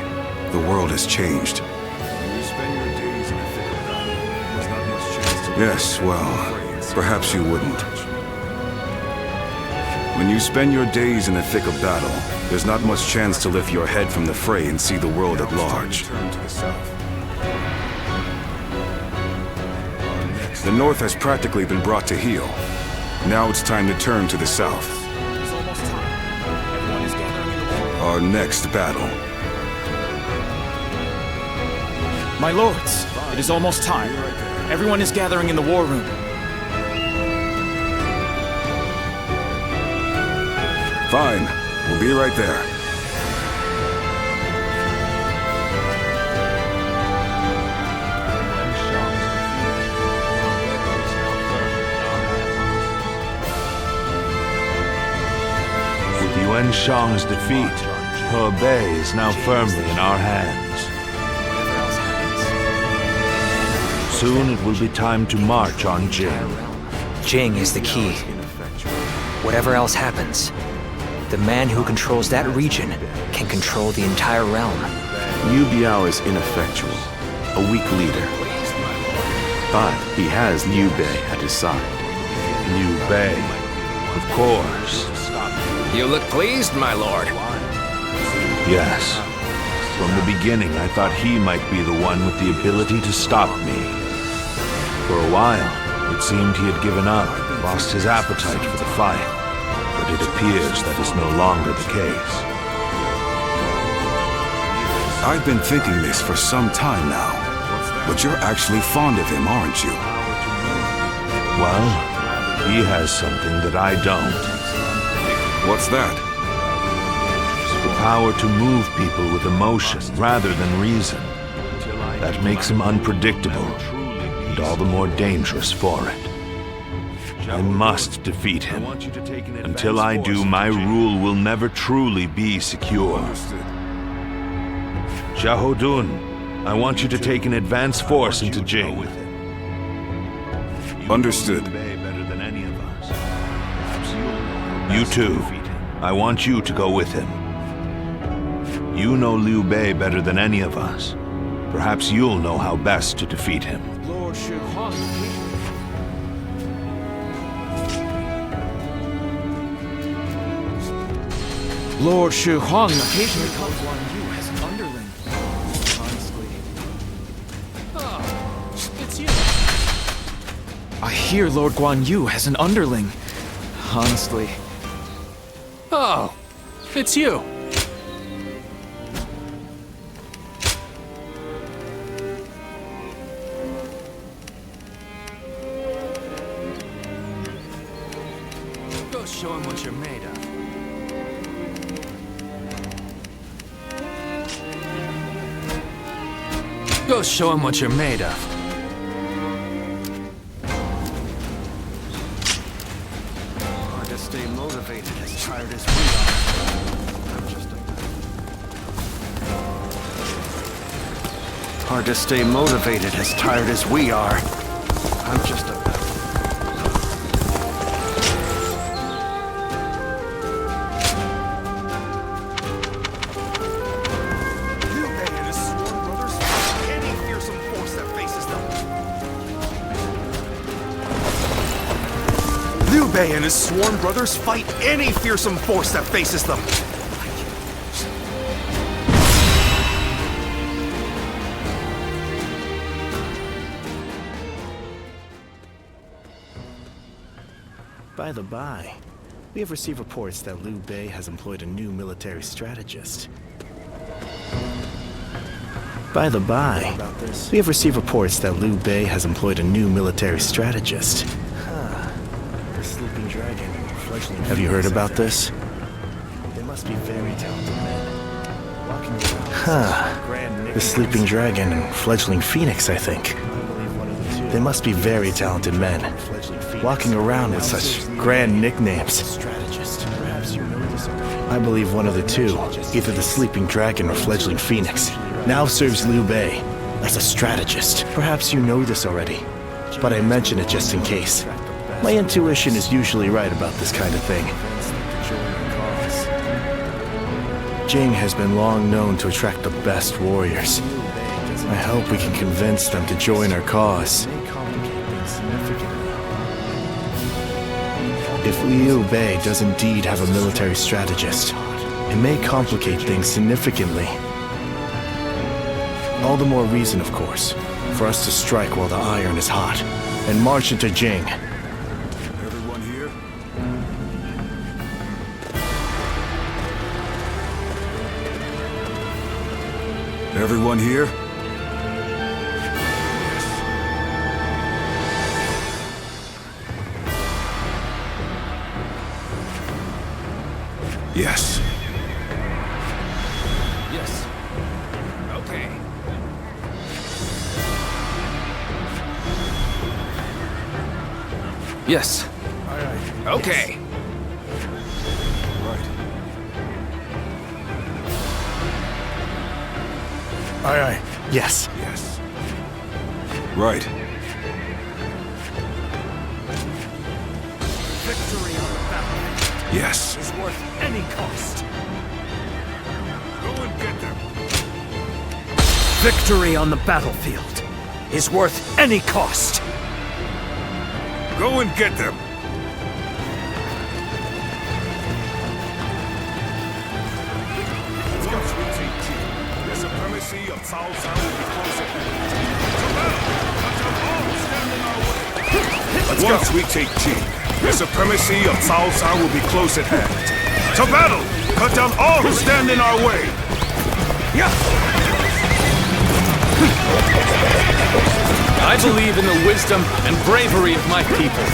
the world has changed. Yes, well, perhaps you wouldn't. When you spend your days in the thick of battle, there's not much chance to lift your head from the fray and see the world at large. The North has practically been brought to heel. Now it's time to turn to the South. Our next battle. My lords, it is almost time. Everyone is gathering in the war room. Fine. We'll be right there. With Yuan Shang's defeat, Hebei is now firmly in our hands. Soon it will be time to march on Jing. Jing is the key. Whatever else happens, the man who controls that region can control the entire realm. Yu Biao is ineffectual, a weak leader. But he has Liu Bei at his side. Liu Bei, of course. You look pleased, my lord. Yes. From the beginning, I thought he might be the one with the ability to stop me. For a while, it seemed he had given up, lost his appetite for the fight. But it appears that is no longer the case. I've been thinking this for some time now. But you're actually fond of him, aren't you? Well, he has something that I don't. What's that? The power to move people with emotion rather than reason. That makes him unpredictable, and all the more dangerous for it. I must defeat him. Until I do, my rule will never truly be secure. Xiaohodun, I want you to take an advance force into Jing. Understood. You too. I want you to go with him. You know Liu Bei better than any of us. Perhaps you'll know how best to defeat him. Lord Shu Huang. Lord Shu Huang occasionally calls Guan Yu as an underling. Honestly. Oh, it's you. I hear Lord Guan Yu has an underling. Honestly. Oh, it's you. Go show him what you're made of. Go show him what you're made of. Hard to stay motivated as tired as we are. Hard to stay motivated as tired as we are. I'm just a... Liu Bei and his sworn brothers fight any fearsome force that faces them. By the by, we have received reports that Liu Bei has employed a new military strategist. By the by, we have received reports that Liu Bei has employed a new military strategist. The sleeping dragon, fledgling. Have you heard about this? They must be very talented men. The sleeping dragon and fledgling phoenix, I think. They must be very talented men, walking around with such grand nicknames. I believe one of the two, either the sleeping dragon or fledgling phoenix, now serves Liu Bei as a strategist. Perhaps you know this already, but I mention it just in case. My intuition is usually right about this kind of thing. Jing has been long known to attract the best warriors. I hope we can convince them to join our cause. If Liu Bei does indeed have a military strategist, it may complicate things significantly. All the more reason, of course, for us to strike while the iron is hot and march into Jing. Everyone here? Everyone here? Yes. Yes. Okay. Yes. All right. Okay. Right. Aye, aye. Yes. Yes. Right. Victory on the battlefield Yes. is worth any cost. Go and get them. Victory on the battlefield is worth any cost. Go and get them. Let's go, sweet team. The supremacy of Cao Cao will be close at hand. Let's go, sweet take Qing. The supremacy of Cao Cao will be close at hand. To battle! Cut down all who stand in our way! I believe in the wisdom and bravery of my people.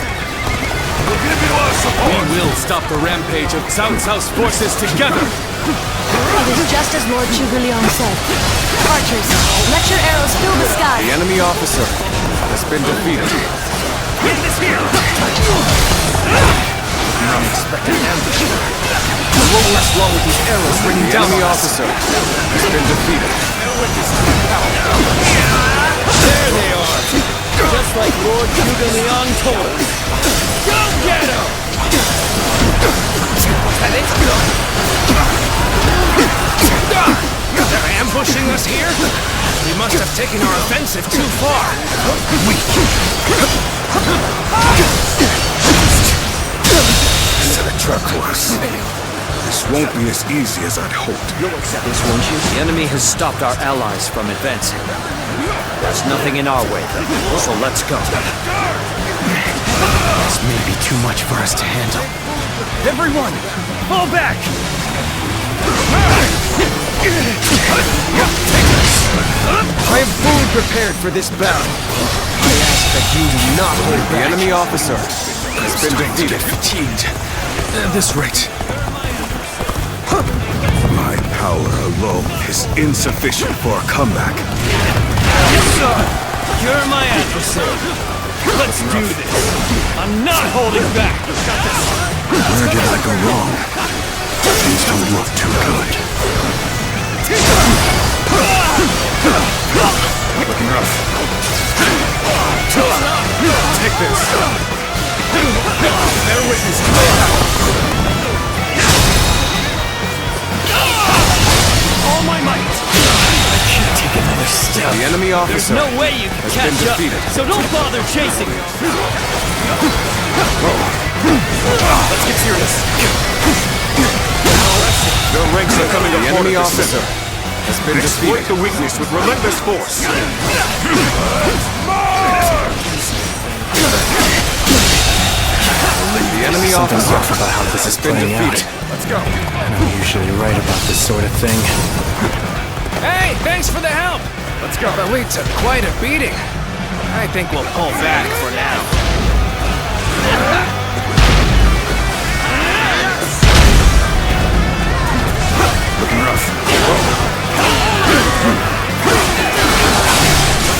We'll give you our support! We will stop the rampage of Cao Cao's forces together! It is just as Lord Zhuge said. Archers, let your arrows fill the sky. The enemy officer has been defeated. Wind is here! Unexpected ambush. I won't last long with these arrows bringing The down enemy on us. officer has been defeated. There they are! Just like Lord Zhuge told us. Go get him! They're ambushing us here? We must have taken our offensive too far. Set a trap for us. This won't be as easy as I'd hoped. You'll accept this, won't you? The enemy has stopped our allies from advancing. There's nothing in our way, so let's go. This may be too much for us to handle. Everyone, fall back! I am fully prepared for this battle. I ask that you do not hold The back. enemy officer has been defeated. Fatigued. At this rate. My power alone is insufficient for a comeback. You're my adversary. Let's do this. I'm not holding back. Where did I go wrong? Things don't look too good. Looking rough. Take this. Bear witness to my all my might. I can't take another step. The enemy officer There's no way you can has catch been up. defeated. So don't bother chasing me. Let's get serious. Their ranks are coming The apart. enemy officer has been Exploit defeated. the weakness with relentless force. The enemy Something officer rough about how this has is been playing out. defeated. Let's go. I'm usually right about this sort of thing. Hey, thanks for the help. Let's go. But we took quite a beating. I think we'll pull back for now. Looking rough.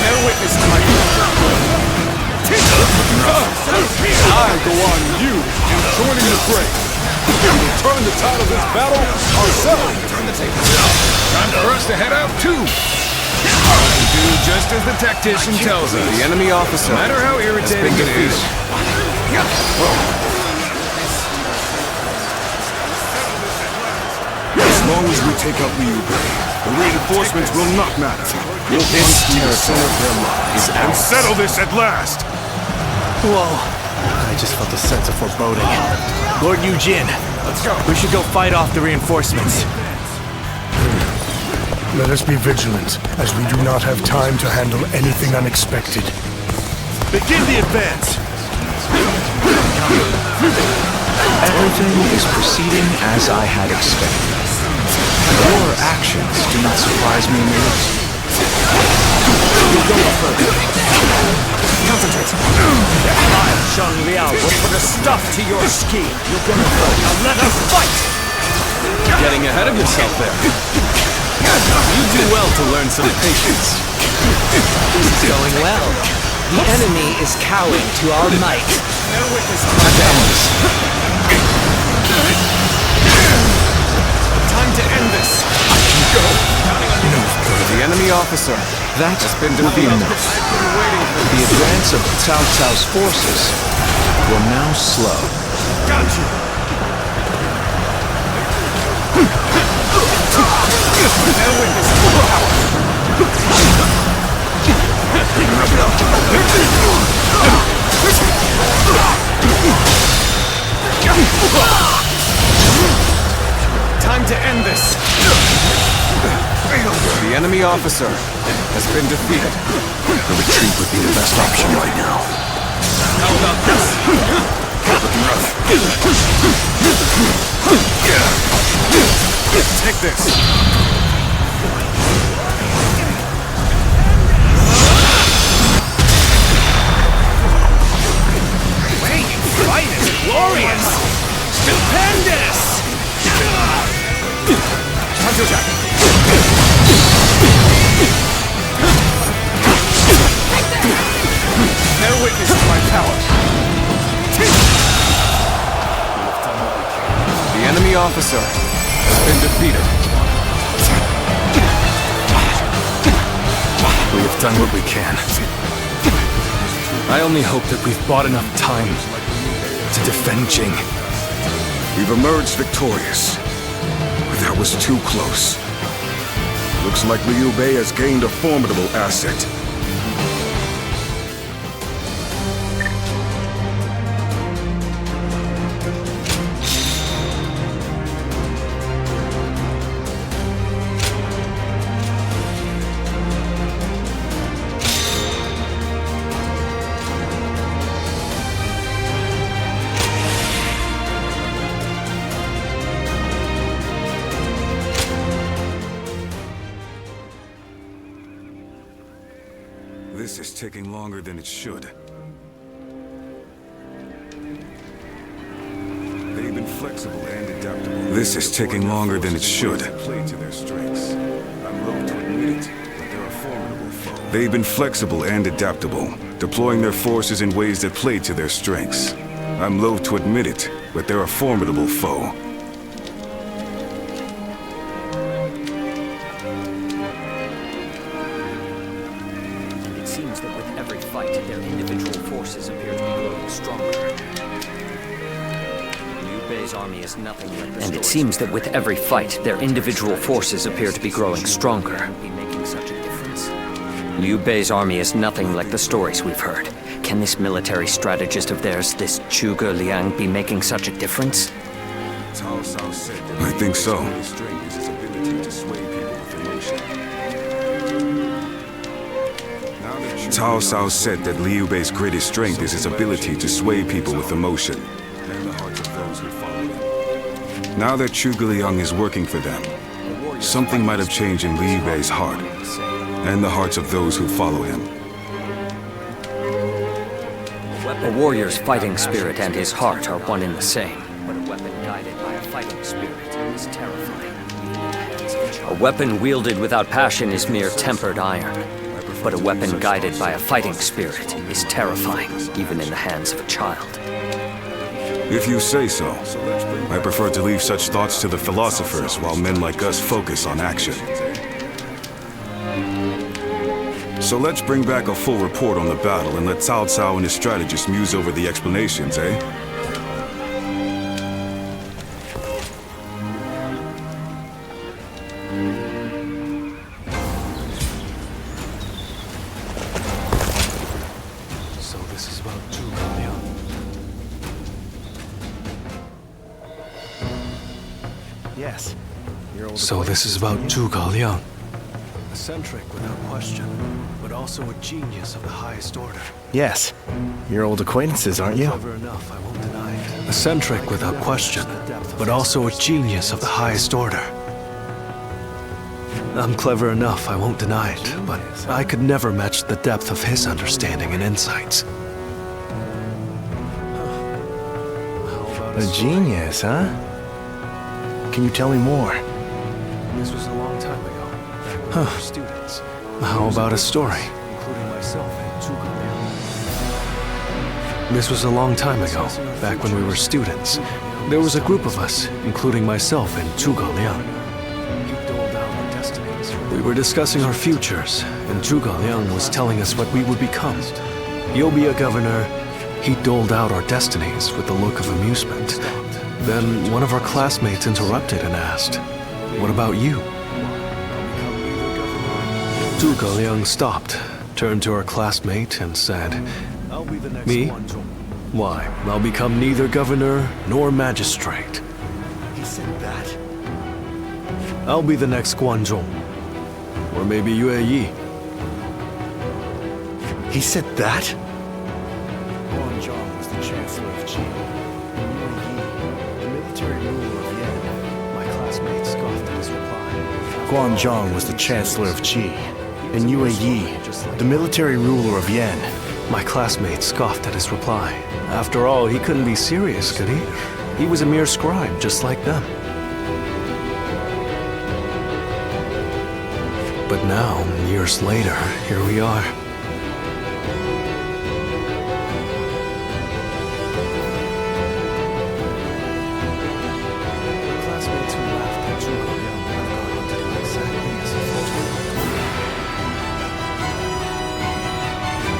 Bear witness to my I go on you in joining the fray. We'll turn the tide of this battle ourselves. Time for us to head out too. Do just as the tactician tells us. The enemy officer No matter how has irritating been it is. defeated. As long as we take out Liu Bei, the reinforcements will not matter. We'll This punch through the center of territory their lines is and ours. settle this at last. Whoa. I just felt a sense of foreboding. Lord Eugene. Let's go. We should go fight off the reinforcements. Let us be vigilant, as we do not have time to handle anything unexpected. Begin the advance. Everything is proceeding as I had expected. Your actions do not surprise me in the least. Concentrate. I, Shang Liao, will put a stop to your scheme. You're gonna vote. Now let us fight! Getting ahead of yourself there. You do well to learn some patience. This is going well. The enemy is cowing to our might. Bear witness to my balance. Time to end this. The enemy officer. That has been defeated. The advance of Cao Cao's forces will now slow. Got you! Now witness full power! Time to end this! The enemy officer has been defeated. The retreat would be the best option right now. How about this? Take this. Wait, fight is glorious! Stupendous! Time to attack! Bear witness to my power. The enemy officer has been defeated. We have done what we can. I only hope that we've bought enough time to defend Jing. We've emerged victorious. But that was too close. Looks like Liu Bei has gained a formidable asset. This is taking longer than it should. They've been flexible and adaptable. This is taking longer than it should. Play to their strengths. I'm loath to admit it, but they're a formidable foe. They've been flexible and adaptable, deploying their forces in ways that play to their strengths. I'm loath to admit it, but they're a formidable foe. It seems that with every fight, their individual forces appear to be growing stronger. Liu Bei's army is nothing like the And it seems that with every fight, their individual forces appear to be growing stronger. Liu Bei's army is nothing like the stories we've heard. Can this military strategist of theirs, this Zhuge Liang, be making such a difference? I think so. Cao Cao said that Liu Bei's greatest strength is his ability to sway people with emotion. Now that Zhuge Liang is working for them, something might have changed in Liu Bei's heart, and the hearts of those who follow him. A warrior's fighting spirit and his heart are one and the same. But a weapon guided by a fighting spirit is terrifying. A weapon wielded without passion is mere tempered iron. But a weapon guided by a fighting spirit is terrifying, even in the hands of a child. If you say so, I prefer to leave such thoughts to the philosophers while men like us focus on action. So let's bring back a full report on the battle and let Cao Cao and his strategists muse over the explanations, eh? So this is about Zhuge Liang. Yes. So this is about Zhuge Liang. Eccentric without question, but also a genius of the highest order. Yes. You're old acquaintances, aren't you? Clever enough, I won't deny it. Eccentric without question, but also a genius of the highest order. I'm clever enough, I won't deny it, but I could never match the depth of his understanding and insights. A genius, huh? Can you tell me more? This was a long time ago. Back when we were students. How about a story? Including myself and Zhuge Liang. This was a long time ago. Back when we were students. There was a group of us, including myself and Zhuge Liang. We were discussing our futures, and Zhuge Liang was telling us what we would become. You'll be a governor. He doled out our destinies with a look of amusement. Then one of our classmates interrupted and asked, "What about you?" Zhuge Liang stopped, turned to our classmate and said, "Me? Why, I'll become neither governor nor magistrate. He said that? I'll be the next Guanzhong. Or maybe Yue Yi." He said that? Guanzhong was the Chancellor of Qi. Yue Yi, the military ruler of Yan. My classmate scoffed at his reply. Guanzhong was the Chancellor of Qi. And Yue Yi, the military ruler of Yan. My classmate scoffed at his reply. After all, he couldn't be serious, could he? He was a mere scribe, just like them. But now, years later, here we are.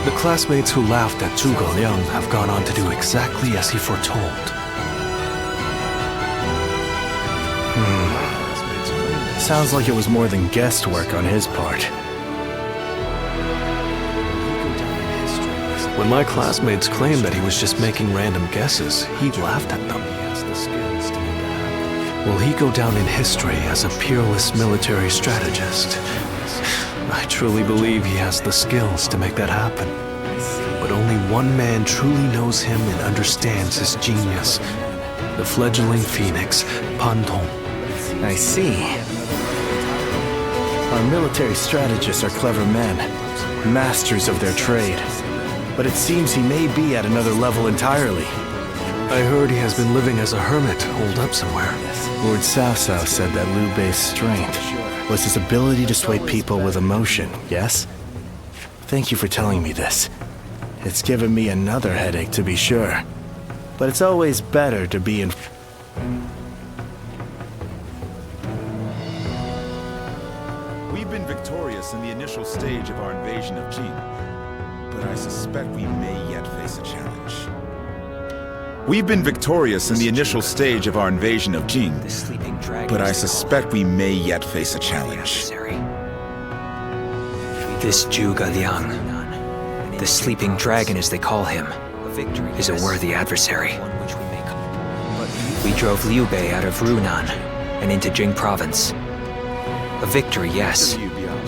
The classmates who laughed at Zhuge Liang have gone on to do exactly as he foretold. Sounds like it was more than guesswork on his part. When my classmates claimed that he was just making random guesses, he laughed at them. Will he go down in history as a peerless military strategist? I truly believe he has the skills to make that happen. But only one man truly knows him and understands his genius. The fledgling phoenix, Pan Tong. I see. Our military strategists are clever men, masters of their trade. But it seems he may be at another level entirely. I heard he has been living as a hermit, holed up somewhere. Lord Cao Cao said that Liu Bei's strength was his ability to sway people with emotion, yes? Thank you for telling me this. It's given me another headache, to be sure. But it's always better to be in... We've been victorious in the initial stage of our invasion of Jing, but I suspect we may yet face a challenge. We've been victorious in the initial stage of our invasion of Jing, but I suspect we may yet face a challenge. This Zhuge Liang, the sleeping dragon as they call him, is a worthy adversary. We drove Liu Bei out of Runan and into Jing province. A victory, yes,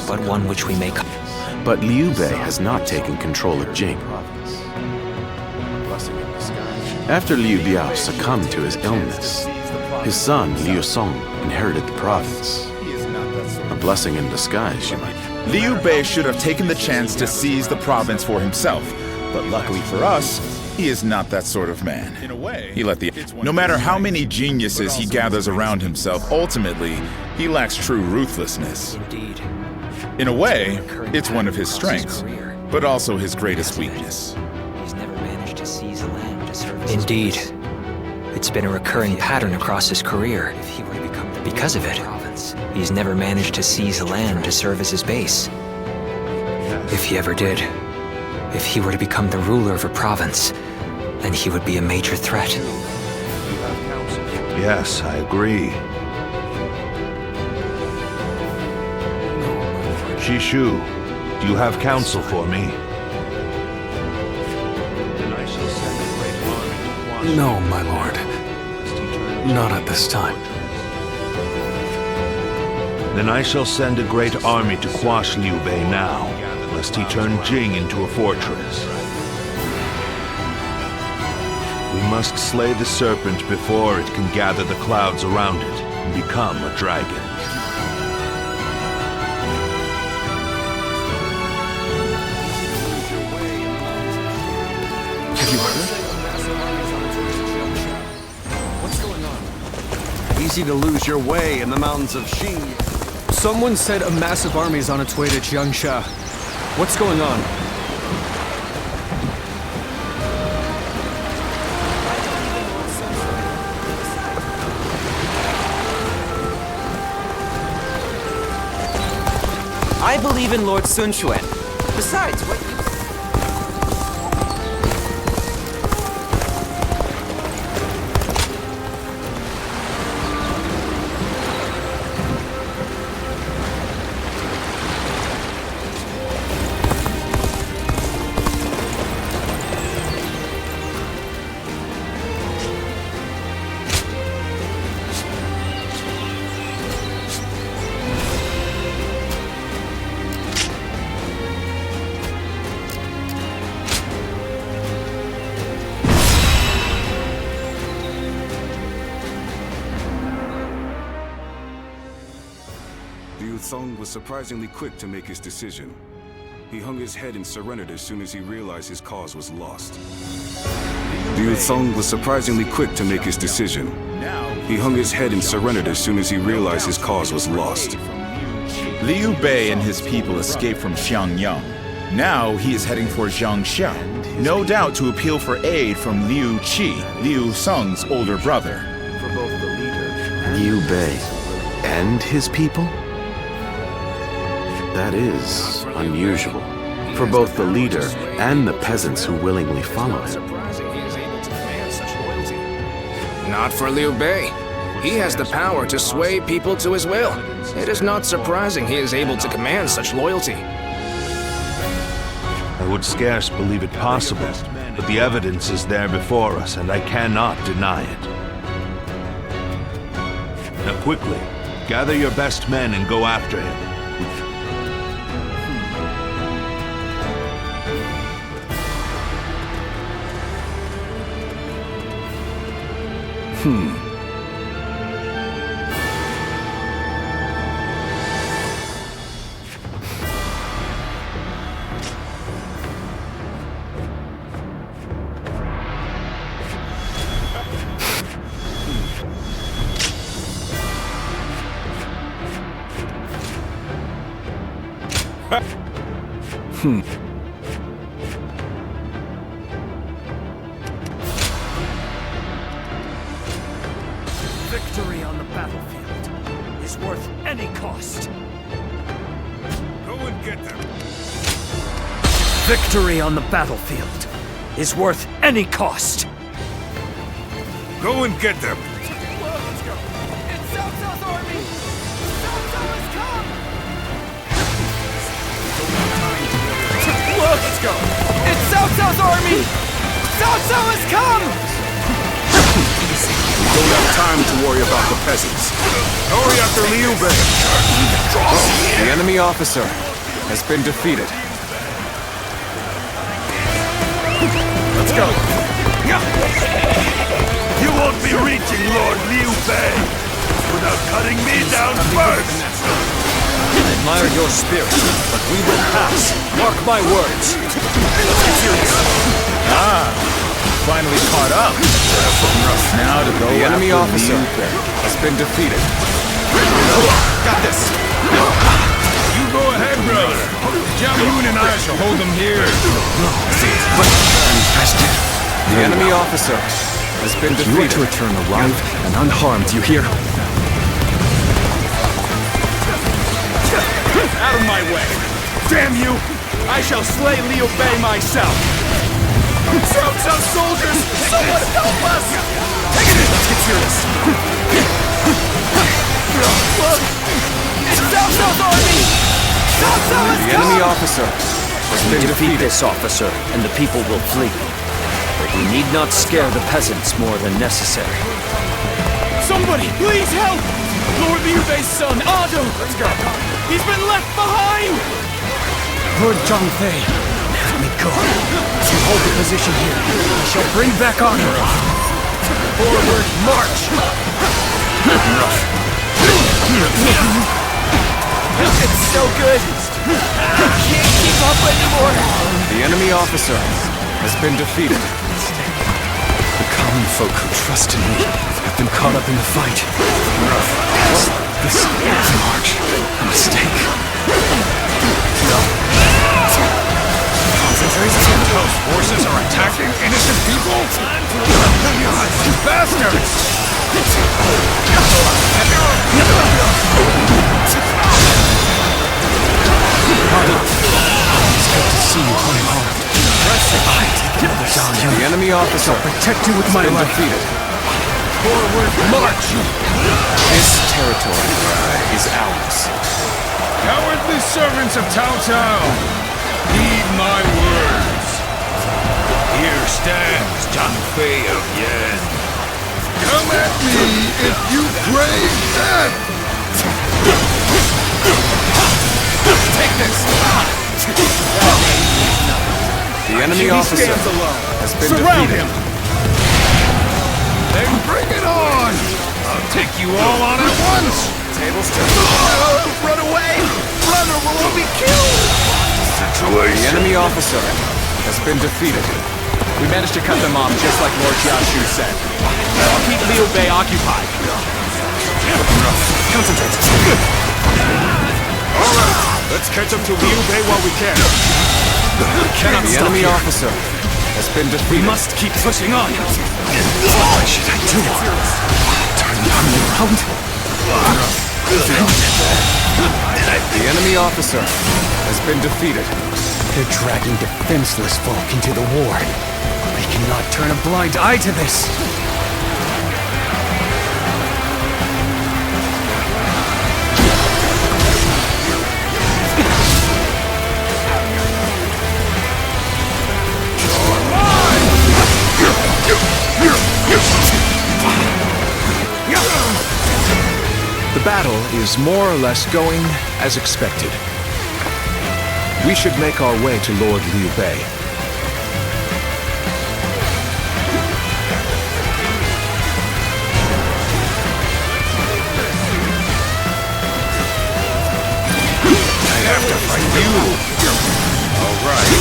but one which we may... But Liu Bei has not taken control of Jing. After Liu Biao succumbed to his illness, his son Liu Song inherited the province. A blessing in disguise, you might. Liu Bei should have taken the chance to seize the province for himself, but luckily for us, he is not that sort of man. In a way, he let the... No matter how many geniuses he gathers around himself, ultimately, he lacks true ruthlessness. Indeed. In a way, it's one of his strengths, but also his greatest weakness. He's never managed to seize a land to serve his... Indeed. It's been a recurring pattern across his career. Because of it, he's never managed to seize a land to serve as his base. If he ever did, if he were to become the ruler of a province, then he would be a major threat. Yes, I agree. Shishu, do you have counsel for me? No, my lord. Not at this time. Then I shall send a great army to quash Liu Bei now, lest he turn Jing into a fortress. We must slay the serpent before it can gather the clouds around it and become a dragon. Have you heard? What's going on? Easy to lose your way in the mountains of Xi. Someone said a massive army is on its way to Jiangsha. What's going on? I believe in Lord Sun Quan. Besides, what you... Liu Thong was surprisingly quick to make his decision. He hung his head and surrendered as soon as he realized his cause was lost. Liu Thong was surprisingly quick to make his decision. He hung his head and surrendered as soon as he realized his cause was lost. Liu Bei and his people escaped from Xiangyang. Now he is heading for Zhangxiao, no doubt to appeal for aid from Liu Qi, Liu Sung's older brother. For both the leader Liu Bei and his people? That is unusual. For both the leader and the peasants who willingly follow him. Not for Liu Bei. He has the power to sway people to his will. It is not surprising he is able to command such loyalty. I would scarce believe it possible, but the evidence is there before us, and I cannot deny it. Now quickly, gather your best men and go after him. Victory on the battlefield is worth any cost. Go and get them. Victory on the battlefield is worth any cost. Go and get them. Let's go. It's Cao Cao's army. Cao Cao has come. Look! Let's go. It's Cao Cao's army. Cao Cao has come. We don't have time to worry about the peasants. Hurry after Liu Bei. The enemy officer has been defeated. Let's go. You won't be reaching Lord Liu Bei without cutting me down first. I admire your spirit, but we will pass. Mark my words. Finally caught up. Now to go. The enemy after officer Liu Bei. has been defeated. Got this. You go ahead, brother. Jiang Yun and I shall hold them here. The enemy officer has been defeated. You are to return alive and unharmed, you hear? Out of my way! Damn you! I shall slay Liu Bei myself! Cao Cao soldiers! Someone help us! Take it in! Let's get serious! Look! It's Cao Cao's army! Cao Cao has The come! enemy officer has been Defeat defeated. this officer, and the people will flee. But we need not scare the peasants more than necessary. Somebody, please help! Lord Liu Bei's son, Ado! Let's go! He's been left behind! Lord Zhangfei, let me go. You hold the position here. I shall bring back honor. Forward, march! It's so good! I can't keep up anymore! The enemy officer has been defeated. The common folk who trust in me have been caught up in the fight. This march, a mistake. Those forces are attacking innocent people? You bastards! The enemy officer I'll protect you with my has been life. defeated. Forward march! This territory is ours. Cowardly servants of Cao Cao, heed my words. Here stands Zhang Fei of Yan. Come at me if you crave death! Take this! The enemy officer has been Surround defeated. him! Then bring it on! I'll take you all on at once! Tables turned. Run away! Brother, will all be killed! The enemy officer has been defeated. We managed to cut them off just like Lord Jiashu said. I'll keep Liu Bei occupied. Concentrate. Alright, let's catch up to Liu Bei while we can. The enemy officer has been defeated. We must keep pushing on. What should I do? Turn the army around? The enemy officer has been defeated. They're dragging defenseless folk into the war. We cannot turn a blind eye to this. The battle is more or less going as expected. We should make our way to Lord Liu Bei. I have to fight you. Alright,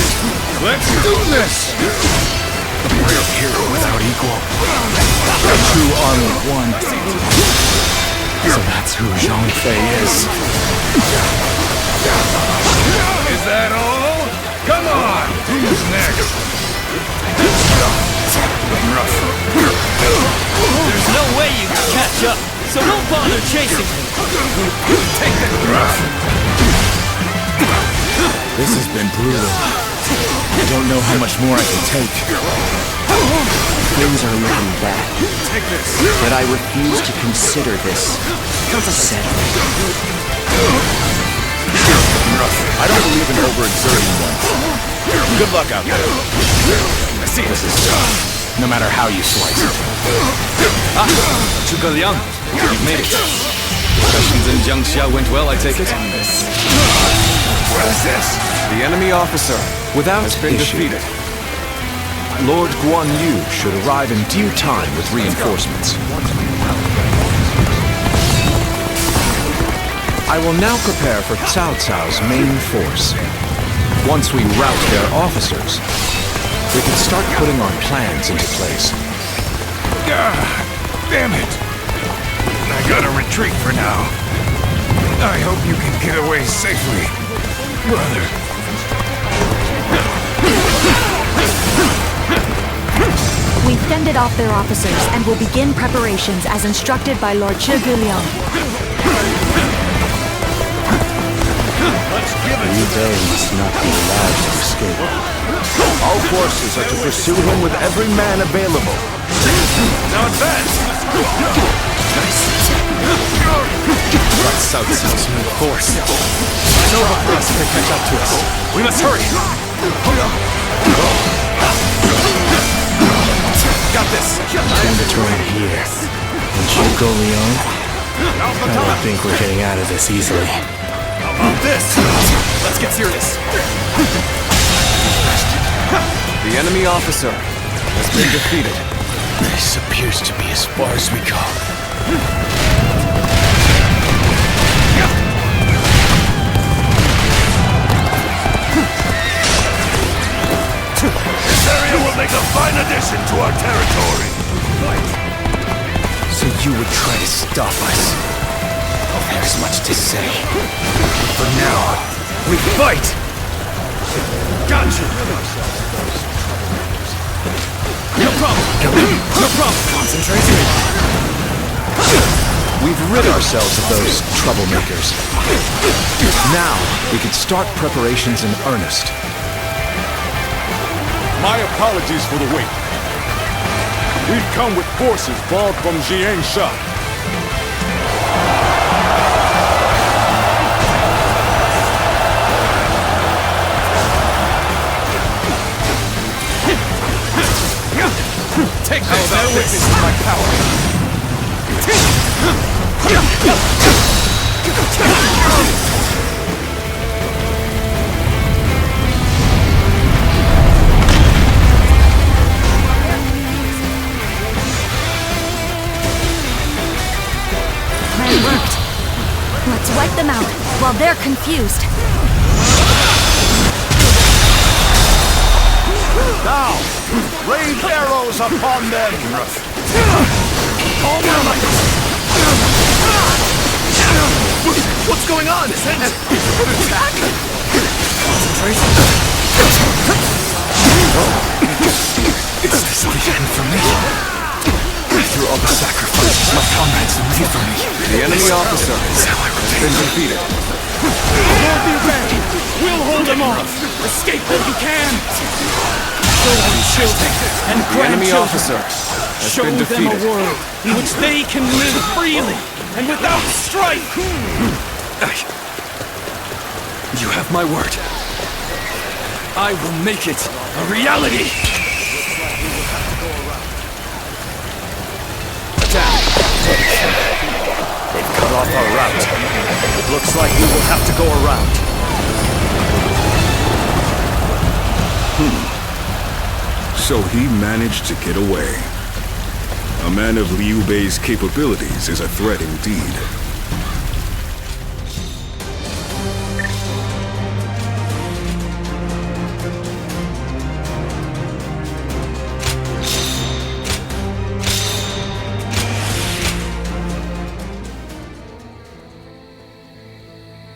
let's do this! A real hero without equal. A true army of one. So that's who Zhang Fei is. Is that all? Come on! Who's next? There's no way you can catch up, so don't bother chasing me. Take it! This has been brutal. I don't know how much more I can take. Things are looking bad, Take this! but I refuse to consider this settled. I don't believe in overexerting one. Good luck out there. I see this is No matter how you slice it. Zhuge Liang, you've made it. Discussions in Jiangxia went well, I take it? What is this? The enemy officer Without been issue, defeated. Lord Guan Yu should arrive in due time with reinforcements. I will now prepare for Cao Cao's main force. Once we rout their officers, we can start putting our plans into place. Damn it! I gotta retreat for now. I hope you can get away safely, brother. We've fended off their officers and will begin preparations as instructed by Lord Zhuge Liang. Liu Bei must not be allowed to escape. All forces are to pursue him with every man available. Now advance! Let Cao Cao's new force. It's over for us if they catch up to us. We must hurry. Got this. Time to turn here. And Zhuge Liang? I don't think we're getting out of this easily. How about this? Let's get serious. The enemy officer has been defeated. This appears to be as far as we go. This area will make a fine addition to our territory. So you would try to stop us? There's much to say. But for now, we fight! Gotcha! No problem! No problem! Concentrate! We've rid ourselves of those troublemakers. Now, we can start preparations in earnest. My apologies for the wait. We've come with forces borrowed from Jiangsha. Take this! How about this? This is my power. Plan worked. Let's wipe them out while they're confused. Now, rain arrows upon them! All my might! What's going on? Is that an attack? Concentration. Is this the end for me? After all the sacrifices my comrades have made for me. The enemy officer has been defeated. Lord the Event! We'll hold them off! Escape when you can! Show them children and The enemy grandchildren. officer has Show been them defeated. a world in which they can live freely and without strife! You have my word. I will make it a reality! Attack! They've cut off our route. It looks like we will have to go around. So he managed to get away. A man of Liu Bei's capabilities is a threat indeed.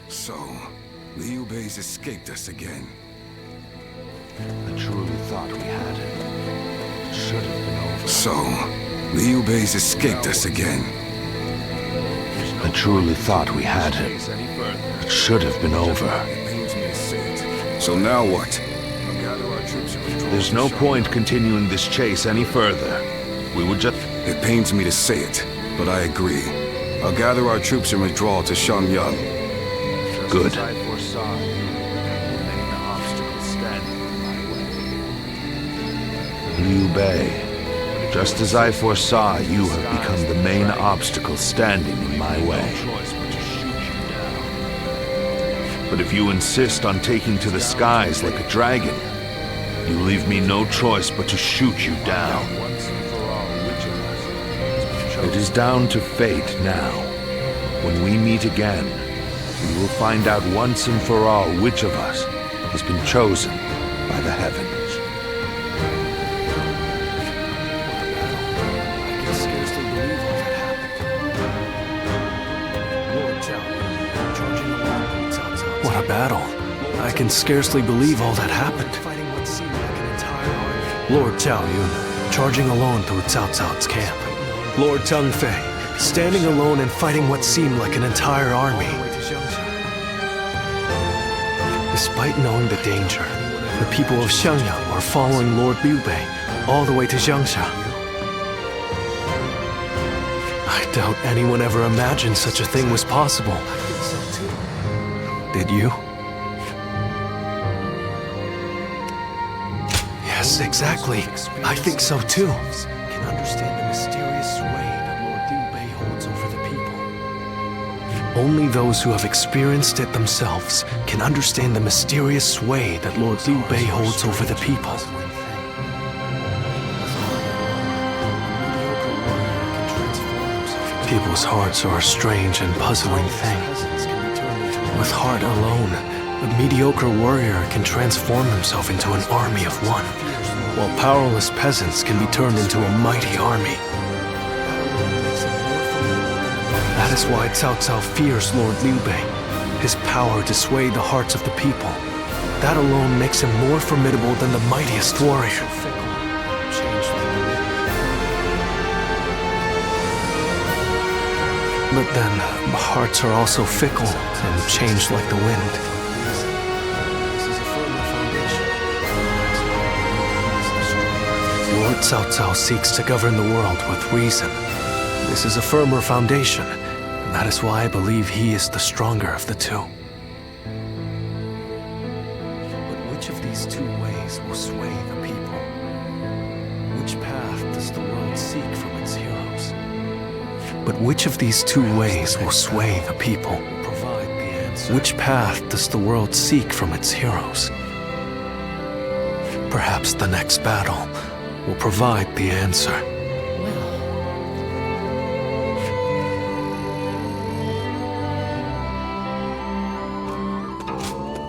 So, Liu Bei's escaped us again. I truly thought we had it. It should have been over. So, Liu Bei's escaped us again. I truly thought we had him. It should have been over. So now what? There's no point continuing this chase any further. We would just... It pains me to say it, but I agree. I'll gather our troops and withdraw to Shenyang. Good. Liu Bei, just as I foresaw, you have become the main obstacle standing in my way. But if you insist on taking to the skies like a dragon, you leave me no choice but to shoot you down. It is down to fate now. When we meet again, we will find out once and for all which of us has been chosen by the heavens. What a battle. I can scarcely believe all that happened. Lord Zhao Yun, charging alone through Cao Cao's camp. Lord Zheng Fei, standing alone and fighting what seemed like an entire army. Despite knowing the danger, the people of Xiangyang are following Lord Liu Bei all the way to Jiangsha. I doubt anyone ever imagined such a thing was possible. Did you? Yes, exactly. I think so too. Can understand the mysterious sway that Lord Liu Bei holds over the people. Only those who have experienced it themselves can understand the mysterious sway that Lord Liu Bei holds over the people. People's hearts are a strange and puzzling thing. With heart alone, a mediocre warrior can transform himself into an army of one, while powerless peasants can be turned into a mighty army. That is why Cao Cao fears Lord Liu Bei, his power to sway the hearts of the people. That alone makes him more formidable than the mightiest warrior. But then, hearts are also fickle and change like the wind. Cao Cao seeks to govern the world with reason. This is a firmer foundation, and that is why I believe he is the stronger of the two. But which of these two ways will sway the people? Which path does the world seek from its heroes? But which of these two ways will sway the people? Which path does the world seek from its heroes? Perhaps the next battle will provide the answer.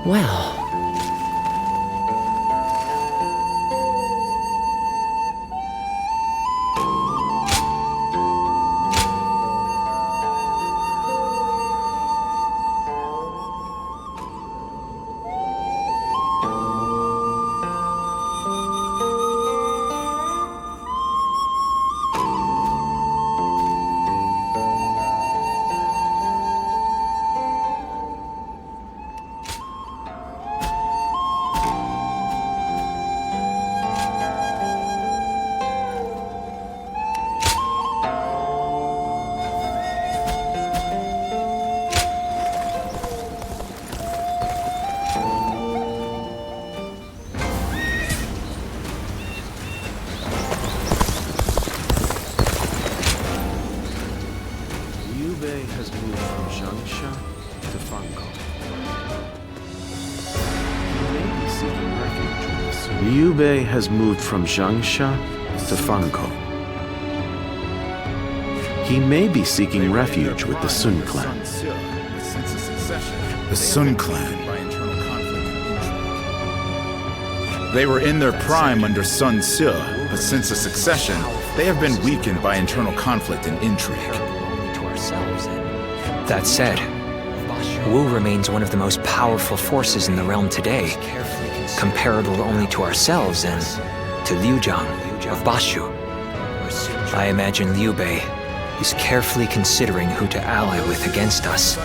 Well. Liu Bei has moved from Zhangsha to Fangkou. He may be seeking refuge with the Sun clan. The Sun clan. They were in their prime under Sun Ce, but since the succession, they have been weakened by internal conflict and intrigue. That said, Wu remains one of the most powerful forces in the realm today, comparable only to ourselves and to Liu Jiang of Bashu. I imagine Liu Bei is carefully considering who to ally with against us.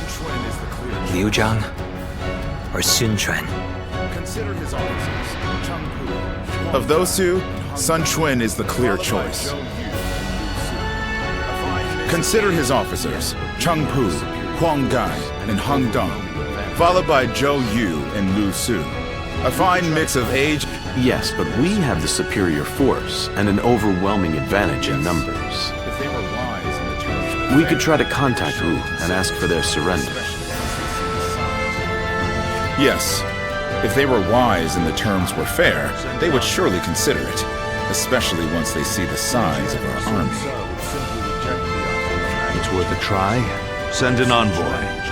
Liu Jiang or Sun Quan? Of those two, Sun Quan is the clear choice. Consider his officers, Cheng Pu, Huang Gai, and Heng Dong, followed by Zhou Yu and Lu Su. A fine mix of age. Yes, but we have the superior force and an overwhelming advantage in numbers. We could try to contact Wu and ask for their surrender. Yes. If they were wise and the terms were fair, they would surely consider it, especially once they see the size of our army. It's worth a try. Send an envoy.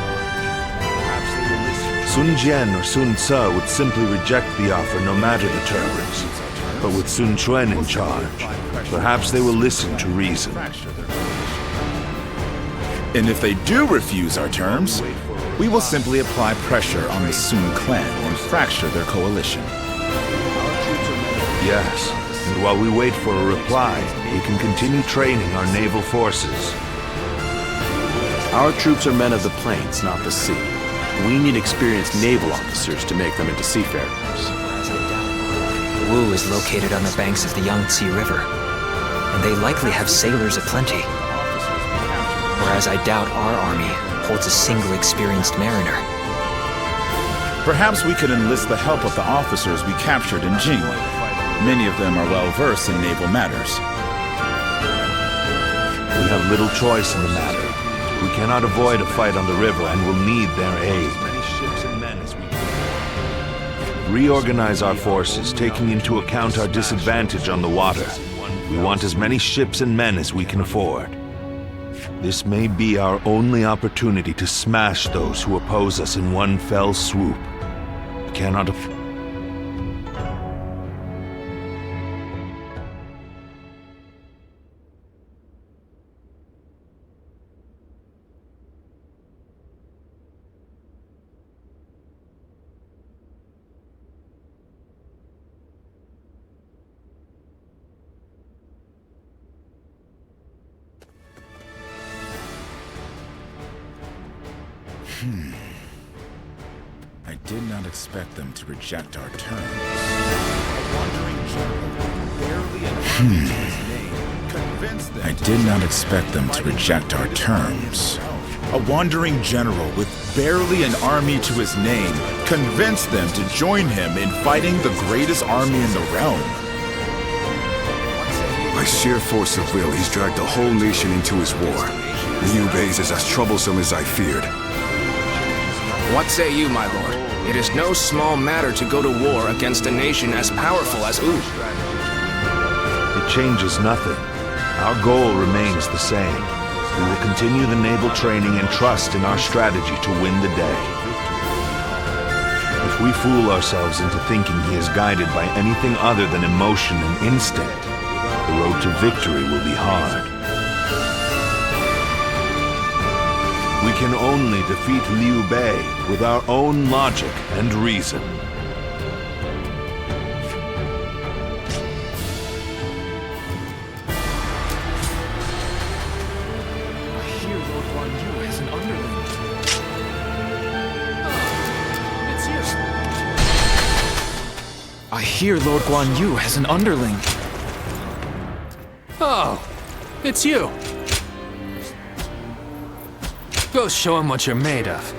Sun Jian or Sun Ce would simply reject the offer no matter the terms. But with Sun Quan in charge, perhaps they will listen to reason. And if they do refuse our terms, we will simply apply pressure on the Sun clan and fracture their coalition. Yes, and while we wait for a reply, we can continue training our naval forces. Our troops are men of the plains, not the sea. We need experienced naval officers to make them into seafarers. Wu is located on the banks of the Yangtze River, and they likely have sailors aplenty. Whereas I doubt our army holds a single experienced mariner. Perhaps we could enlist the help of the officers we captured in Jing. Many of them are well versed in naval matters. We have little choice in the matter. We cannot avoid a fight on the river and will need their aid. Reorganize our forces, taking into account our disadvantage on the water. We want as many ships and men as we can afford. This may be our only opportunity to smash those who oppose us in one fell swoop. We cannot afford. I did not expect them to reject our terms. I did not expect them to reject our terms. A wandering general with barely an army to his name convinced them to join him in fighting the greatest army in the realm. By sheer force of will, he's dragged the whole nation into his war. Liu Bei's is as troublesome as I feared. What say you, my lord? It is no small matter to go to war against a nation as powerful as Wu. It changes nothing. Our goal remains the same. We will continue the naval training and trust in our strategy to win the day. If we fool ourselves into thinking he is guided by anything other than emotion and instinct, the road to victory will be hard. We can only defeat Liu Bei with our own logic and reason. I hear Lord Guan Yu has an underling. Oh, it's you. Go show him what you're made of.